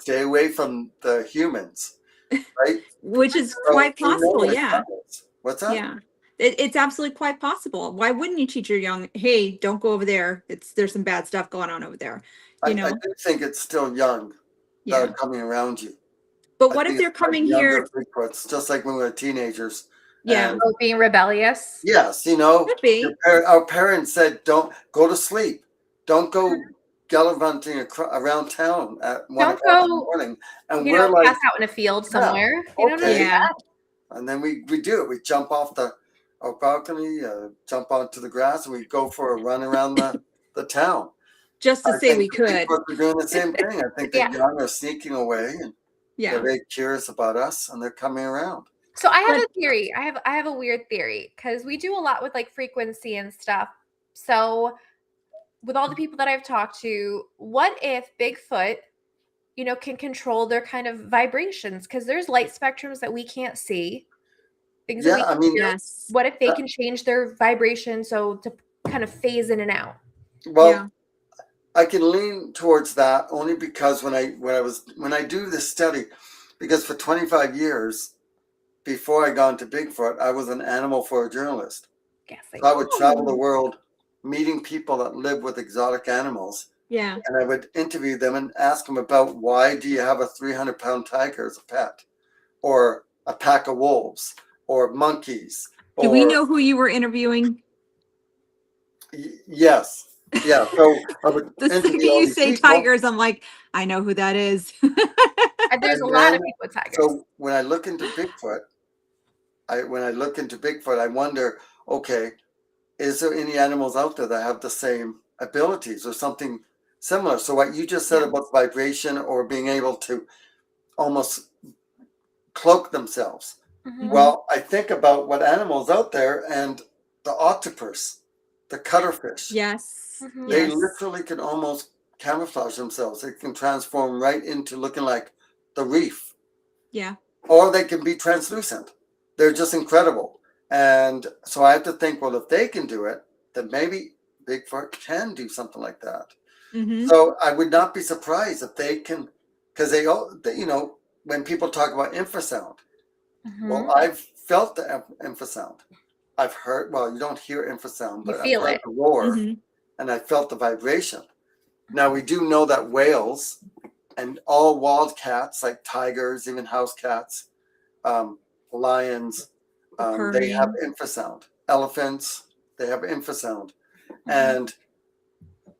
Stay away from the humans, right? Which is So quite we know possible. it Yeah. happens. What's that? Yeah. It's absolutely quite possible. Why wouldn't you teach your young, hey, don't go over there. There's some bad stuff going on over there. I do think it's still young that Yeah. are coming around you. But I what if think they're it's like coming younger here? Bigfoots, just like when we were teenagers. Yeah. And Oh, being rebellious. yes, Could be. our parents said, "Don't go to sleep. Don't go gallivanting around town at 1 Don't o'clock in the go, morning." And we're pass like, out in a field "Yeah, somewhere. You know what I mean? okay." Yeah. And then we do it. We jump off our balcony, jump onto the grass, and we go for a run around the town. Just to I say we think the could. Bigfoots are doing the same thing. I think the Yeah. young are sneaking away, and they're Yeah. very curious about us, and they're coming around. So I have But- a theory. I have a weird theory because we do a lot with like frequency and stuff. So with all the people that I've talked to, what if Bigfoot, can control their kind of vibrations? Because there's light spectrums that we can't see, things that we Yeah, I can't mean, hear. Yes. What if they Uh, can change their vibration so to kind of phase in and out? well, Yeah. I can lean towards that only because when I do this study, because for 25 years before I got into Bigfoot, I was an animal for a journalist. Yes, So I would travel the Oh. world meeting people that live with exotic animals, Yeah. and I would interview them and ask them about why do you have a 300-pound tiger as a pet, or a pack of wolves, or monkeys, Do we or know who you were interviewing? yes, yeah. So I would The second interview all you these say people. tigers, I'm like, I know who that is. and there's a And lot then- of people with tigers. So when I look into Bigfoot, I wonder, okay, is there any animals out there that have the same abilities or something similar? So what you just said Yeah. about vibration or being able to almost cloak themselves. Mhm. Well, I think about what animals out there, and the octopus, the cuttlefish, Yes. Mhm. they Yes. literally can almost camouflage themselves. They can transform right into looking like the reef. Yeah. or they can be translucent. They're just incredible. And so I have to think, well, if they can do it, then maybe Bigfoot can do something like that. Mm-hmm. So I would not be surprised if they can, because they all, you know, when people talk about infrasound, well, I've felt the infrasound. I've heard, well, you don't hear infrasound, You but I've feel heard it. the roar Mm-hmm. and I felt the vibration. Now, we do know that whales and all wild cats, like tigers, even house cats, lions, they have Purring. infrasound. Elephants, they have infrasound. Mhm. And,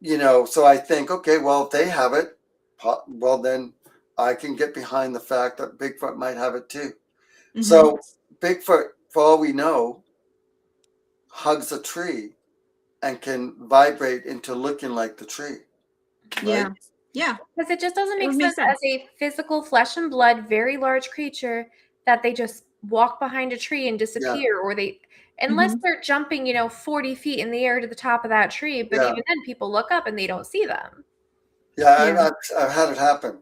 you know, so I think, okay, well, if they have it, well, then I can get behind the fact that Bigfoot might have it too. Mm-hmm. So Bigfoot, for all we know, hugs a tree and can vibrate into looking like the tree. Yeah. Right? Yeah. Because it just doesn't It make would sense make sense. as a physical flesh and blood, very large creature that they just walk behind a tree and disappear, or they, unless Mhm. they're jumping, 40 feet in the air to the top of that tree. But Yeah. even then, people look up and they don't see them. Yeah, Yeah. I've had it happen.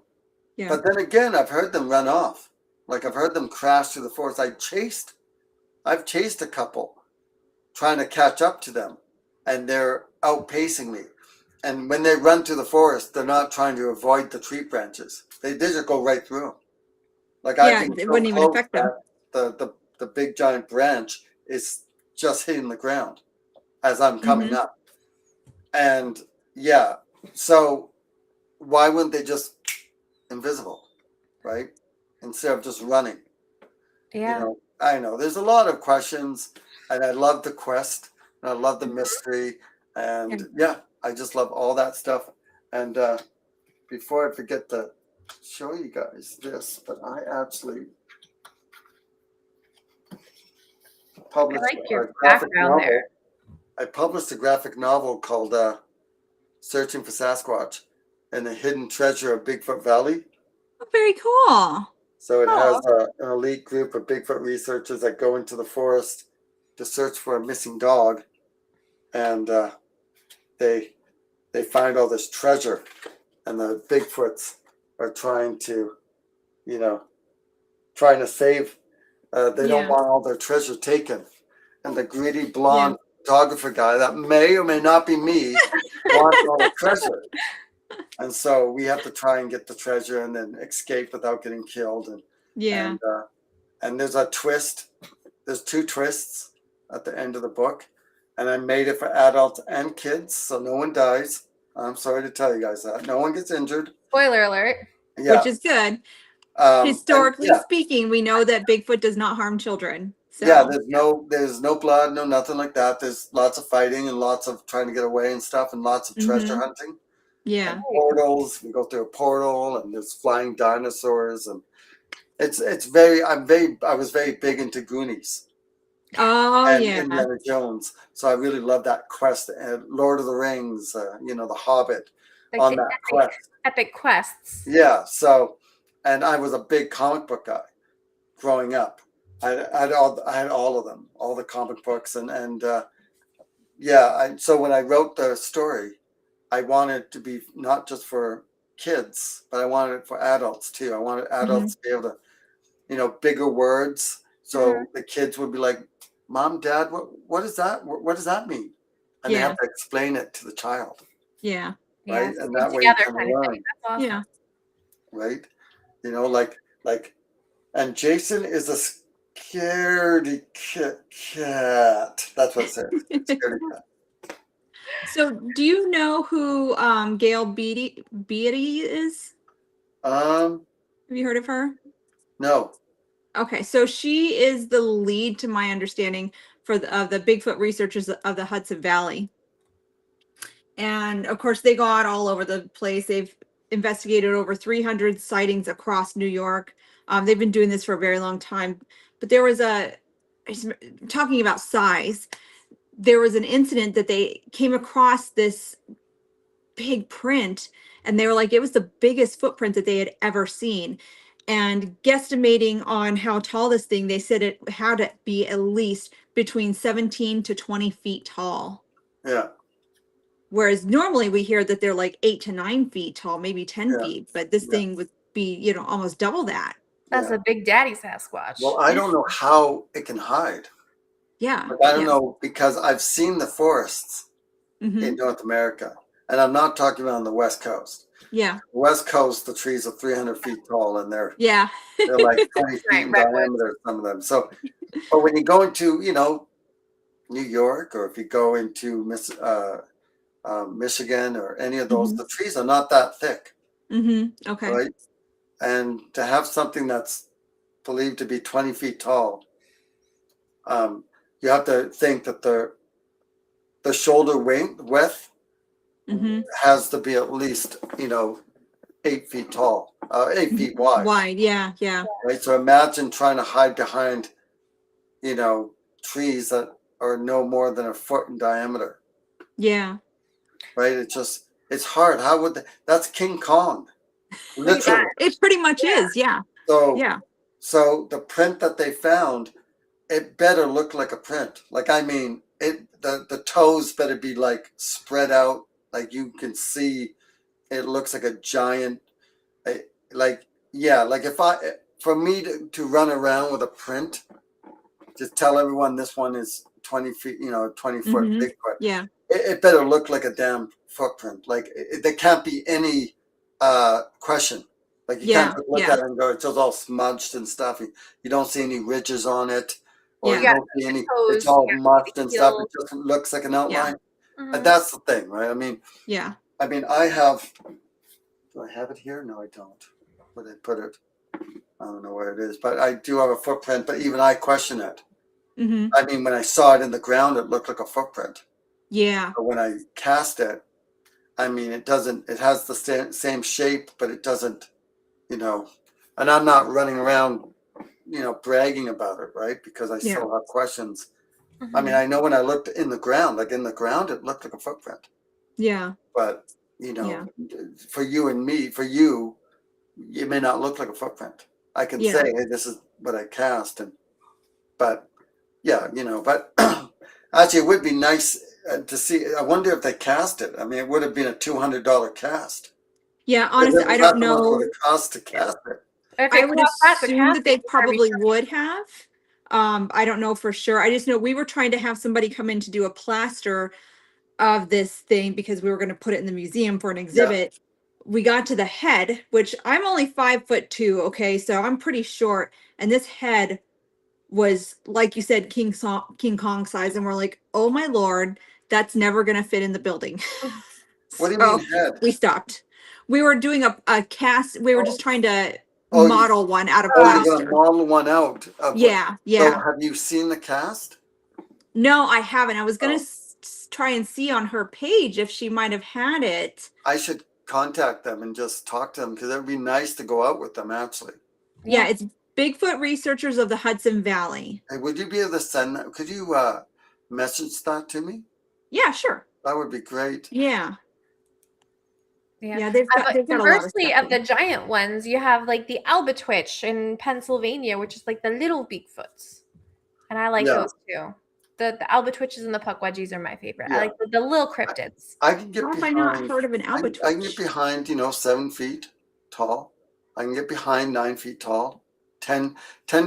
Yeah. But then again, I've heard them run off. Like I've heard them crash through the forest. I've chased a couple trying to catch up to them, and they're outpacing me. And when they run through the forest, they're not trying to avoid the tree branches. They just go right through them. Like I've Yeah, been it so wouldn't even close affect them. that the big giant branch is just hitting the ground as I'm coming Mhm. up. And yeah, so why wouldn't they just invisible, right? Instead of just running. Yeah. You know, I know there's a lot of questions, and I love the quest, and I love the mystery, and yeah, I just love all that stuff. And before I forget to show you guys this, but I actually I published like a your graphic background novel. there. I published a graphic novel called "Searching for Sasquatch" and the Hidden Treasure of Bigfoot Valley. Oh, very cool. So it has Oh. an elite group of Bigfoot researchers that go into the forest to search for a missing dog, and they find all this treasure, and the Bigfoots are trying to, you know, trying to save. They don't Yeah. want all their treasure taken, and the greedy blonde photographer guy that may or may not be me wants all the treasure, and so we have to try and get the treasure and then escape without getting killed. Yeah. And there's a twist. There's two twists at the end of the book, and I made it for adults and kids, so no one dies. I'm sorry to tell you guys that no one gets injured. Spoiler alert. Yeah, Which is good. and Historically yeah, speaking, we know that Bigfoot does not harm children. So yeah. There's no blood, no nothing like that. There's lots of fighting and lots of trying to get away and stuff, and lots of treasure Mhm. hunting. Yeah. And portals. We go through a portal, and there's flying dinosaurs, and it's very. I was very big into Goonies. Oh And yeah. Indiana Jones. So I really love that quest. And Lord of the Rings, The Hobbit Like on the that quest. epic quests. Yeah. So, and I was a big comic book guy growing up. I had all of them, all the comic books, and yeah. So when I wrote the story, I wanted it to be not just for kids, but I wanted it for adults too. I wanted adults to be able to, bigger words, so the kids would be like, "Mom, Dad, what is that? What does that mean?" And they Yeah. have to explain it to the child, Yeah. right? Yeah. And that way you Together can kind of learn, thing. That's awesome. Yeah. right? Like, and Jason is a scaredy cat. That's what it says. Scaredy cat. So do you know who Gail Beatty is? Um, Have you heard of her? no. Okay, so she is the lead, to my understanding, for the Bigfoot researchers of the Hudson Valley. And of course, they go out all over the place. They've investigated over 300 sightings across New York. They've been doing this for a very long time. But there was talking about size, there was an incident that they came across this big print, and they were like, it was the biggest footprint that they had ever seen. And guesstimating on how tall this thing, they said it had to be at least between 17 to 20 feet tall. Yeah. Whereas normally we hear that they're like 8 to 9 feet tall, maybe 10 Yeah. feet, but this Yeah. thing would be, almost double that. That's Yeah. a big daddy Sasquatch. Well, I don't know how it can hide. Yeah. Like, I don't know, because I've seen the forests Hmm. in North America, and I'm not talking about on the West Coast. Yeah. West Coast, the trees are 300 feet tall, and they're Yeah. like 20 feet Right, in redwoods. diameter, some of them. So, but when you go into, New York, or if you go into Michigan or any of those, Hmm. the trees are not that thick, Hmm. Okay. right? And to have something that's believed to be 20 feet tall, you have to think that the shoulder width Hmm. has to be at least 8 feet tall, 8 feet wide, Wide. Yeah. Yeah. right? So imagine trying to hide behind trees that are no more than a foot in diameter, Yeah. right? It's hard. How would that's King Kong, Pretty bad. literally. It pretty much Yeah. is. Yeah. So Yeah. so the print that they found, it better look like a print. Like, I mean, the toes better be like spread out, like you can see. It looks like a giant, like, yeah, like if for me to run around with a print, just tell everyone this one is 20 feet, 20-foot Hmm. Bigfoot. Yeah. It better look like a damn footprint. Like, there can't be any question. Like, you Yeah. can't just look Yeah. at it and go, it's just all smudged and stuff. You don't see any ridges on it, or you Yeah. don't see any. toes, It's all yeah, mushed and stuff. heels. It just looks like an outline. Mhm. And that's the thing, right? Yeah. I mean, I have. Do I have it here? No, I don't. Where did I put it? I don't know where it is, but I do have a footprint. But even I question it. Hmm. I mean, when I saw it in the ground, it looked like a footprint. Yeah. But when I cast it, I mean, it doesn't. It has the same shape, but it doesn't. And I'm not running around, bragging about it, right? Because I Yeah. still have questions. Mhm. I mean, I know when I looked in the ground, like in the ground, it looked like a footprint. Yeah. But Yeah. for you and me, for you, it may not look like a footprint. I can Yeah. say, hey, this is what I cast, but yeah, but actually, it would be nice to see. I wonder if they cast it. I mean, it would have been a $200 cast. Yeah. Because Honestly, it I was don't not the much what know. it cost to cast it. If I it would costs that to assume that cast they it, you better be probably sure. would have. I don't know for sure. I just know we were trying to have somebody come in to do a plaster of this thing because we were going to put it in the museum for an exhibit. We got to the head, which I'm only 5'2". Okay, so I'm pretty short, and this head was, like you said, King Kong size, and we're like, oh my lord, that's never going to fit in the building. What do you So mean head? we stopped. We were doing a cast. We were Oh, just trying to oh, model one out of you're gonna plaster. model one out of what? Yeah, So yeah. have you seen the cast? No, I haven't. I was gonna Oh, try and see on her page if she might have had it. I should contact them and just talk to them, because it would be nice to go out with them, actually. Yeah, it's Bigfoot Researchers of the Hudson Valley. Hey, would you be able to send that? Could you message that to me? Yeah, sure. That would be great. Yeah, Yeah. yeah. They've But got a lot of conversely, stuff. of the giant ones, you have like the Albatwitch in Pennsylvania, which is like the little Bigfoots, and I like Yeah. those too. The Albatwitches and the Pukwudgies are my favorite. I Yeah. like the little cryptids. I can get How have I not behind. heard of an I can get albatross? behind, 7 feet tall. I can get behind 9 feet tall. 10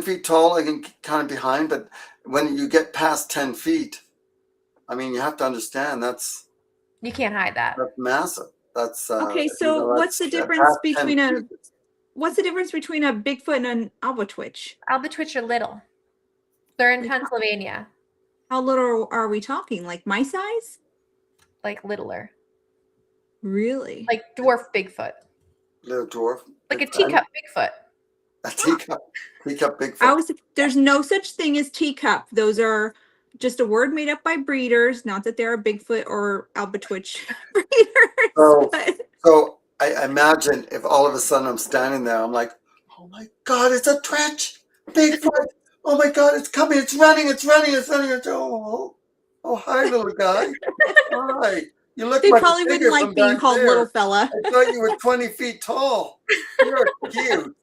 feet tall, I can kind of behind. But when you get past 10 feet, I mean, you have to understand that's You can't hide that. massive. That's Okay, so what's the difference between what's the difference between a Bigfoot and an albatwitch? Albatwitch are little. They're in Like, Pennsylvania, How little are we talking? Like my size? like littler, Really? like dwarf Bigfoot, little dwarf? like a Bigfoot. teacup Bigfoot. A teacup Bigfoot. There's no such thing as teacup. Those are just a word made up by breeders. Not that they're a Bigfoot or albatwitch breeders. So, but so I imagine if all of a sudden I'm standing there, I'm like, oh my God, it's a twitch, Bigfoot. Oh my God, it's coming, it's running. Oh, hi, little guy. Hi. You look they much probably bigger wouldn't like from being back called there. little fella. I thought you were 20 feet tall. You're cute.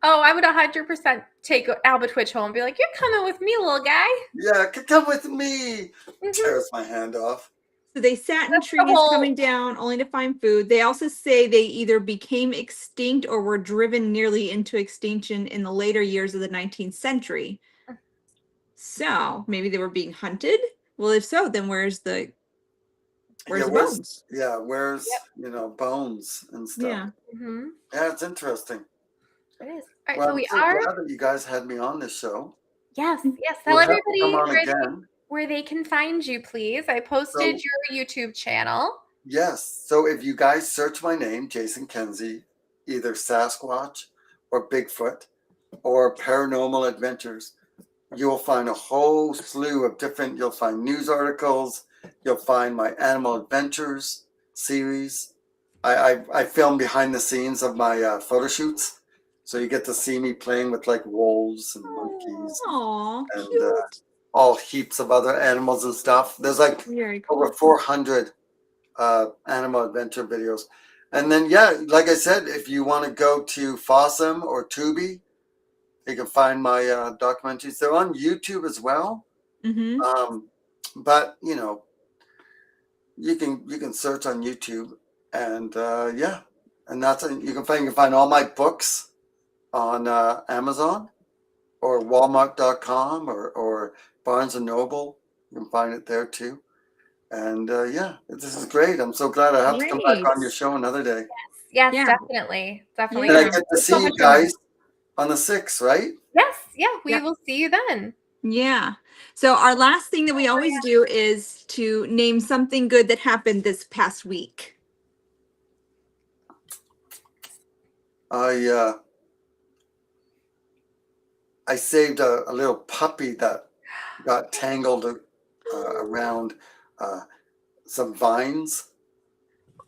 Oh, I would 100% take Albatwitch home and be like, "You're coming with me, little guy." Yeah, come with me. Mhm. Tears my hand off. So they sat in That's the trees whole- coming down only to find food. They also say they either became extinct or were driven nearly into extinction in the later years of the 19th century. So maybe they were being hunted. Well, if so, then where's the bones? Where's Yep. bones and stuff. Yeah. Mhm. Yeah, it's interesting. It is. All right, Well, so I'm we so are. glad that you guys had me on this show. Yes, yes. Tell You'll have to come everybody on again. where they can find you, please. I posted your YouTube channel. Yes. So if you guys search my name, Jason Kenzie, either Sasquatch or Bigfoot or Paranormal Adventures, you'll find a whole slew of different, you'll find news articles, you'll find my Animal Adventures series. I film behind the scenes of my photo shoots. So you get to see me playing with like wolves and monkeys Aw, and cute. all heaps of other animals and stuff. There's like Very cool. over 400 animal adventure videos. And then, yeah, like I said, if you want to go to Fossum or Tubi, you can find my documentaries. They're on YouTube as well. Mm-hmm. But you know, you can search on YouTube, and yeah, and that's you can find all my books on Amazon or Walmart.com or Barnes and Noble. You can find it there too. And yeah, this is great. I'm so glad I have to come back on your Great. show another day. Yes, Yeah. definitely. Definitely. And I Yeah. get to It's see so you much fun. guys on the 6th, right? Yes, yeah, we Yeah. will see you then. Yeah. So our last thing that we always do is to name something good that happened this past week. I saved a little puppy that got tangled around some vines.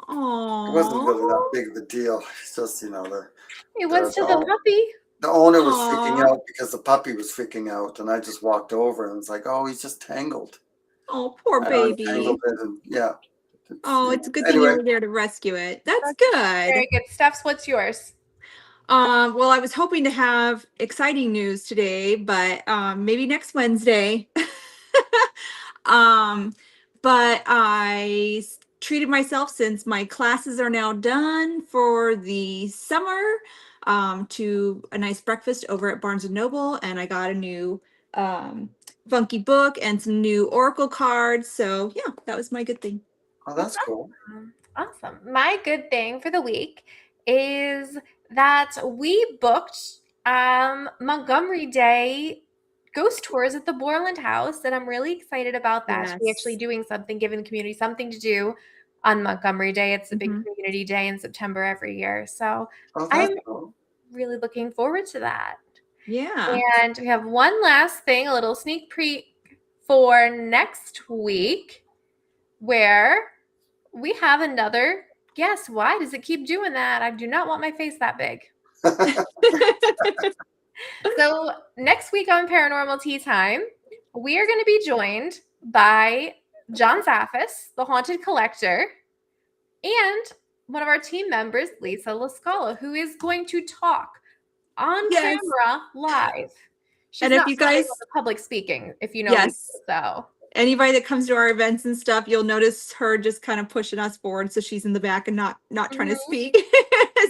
It wasn't really that Oh. big of a deal. It's just, It was to the the puppy. owner was freaking Aw. out because the puppy was freaking out, and I just walked over and was like, "Oh, he's just tangled." Oh, poor I baby. untangled it, and yeah. Oh, it's a good thing Anyway, you were there to rescue it. That's Very good. good. Steph's, what's yours? Well, I was hoping to have exciting news today, but maybe next Wednesday. um, but treated myself since my classes are now done for the summer to a nice breakfast over at Barnes and Noble, and I got a new funky book and some new oracle cards. So yeah, that was my good thing. oh, that's cool. Awesome. My good thing for the week is that we booked Montgomery Day ghost tours at the Borland House, and I'm really excited about that. We're actually Yes. doing something, giving the community something to do on Montgomery Day. It's a big Mhm. community day in September every year. So Oh, that's I'm cool. really looking forward to that. Yeah. And we have one last thing, a little sneak peek for next week, where we have another guess. Why does it keep doing that? I do not want my face that big. So next week on Paranormal Tea Time, we are going to be joined by John Zaffis, the Haunted Collector, and one of our team members, Lisa Lascala, who is going to talk on Yes. camera live. She's And if not you familiar guys- with the public speaking, if you know Yes. Lisa, so Anybody that comes to our events and stuff, you'll notice her just kind of pushing us forward, so she's in the back and not trying to Mhm. speak.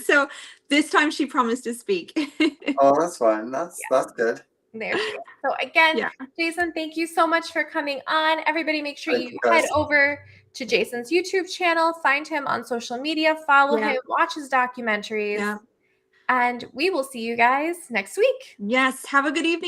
So this time she promised to speak. Oh, that's fine. That's good. there she is. So again, Yeah. Jason, thank you so much for coming on. Everybody make sure Thank you you, head guys. over to Jason's YouTube channel, find him on social media, follow Yeah. him, watch his documentaries, Yeah. and we will see you guys next week. Yes. Have a good evening.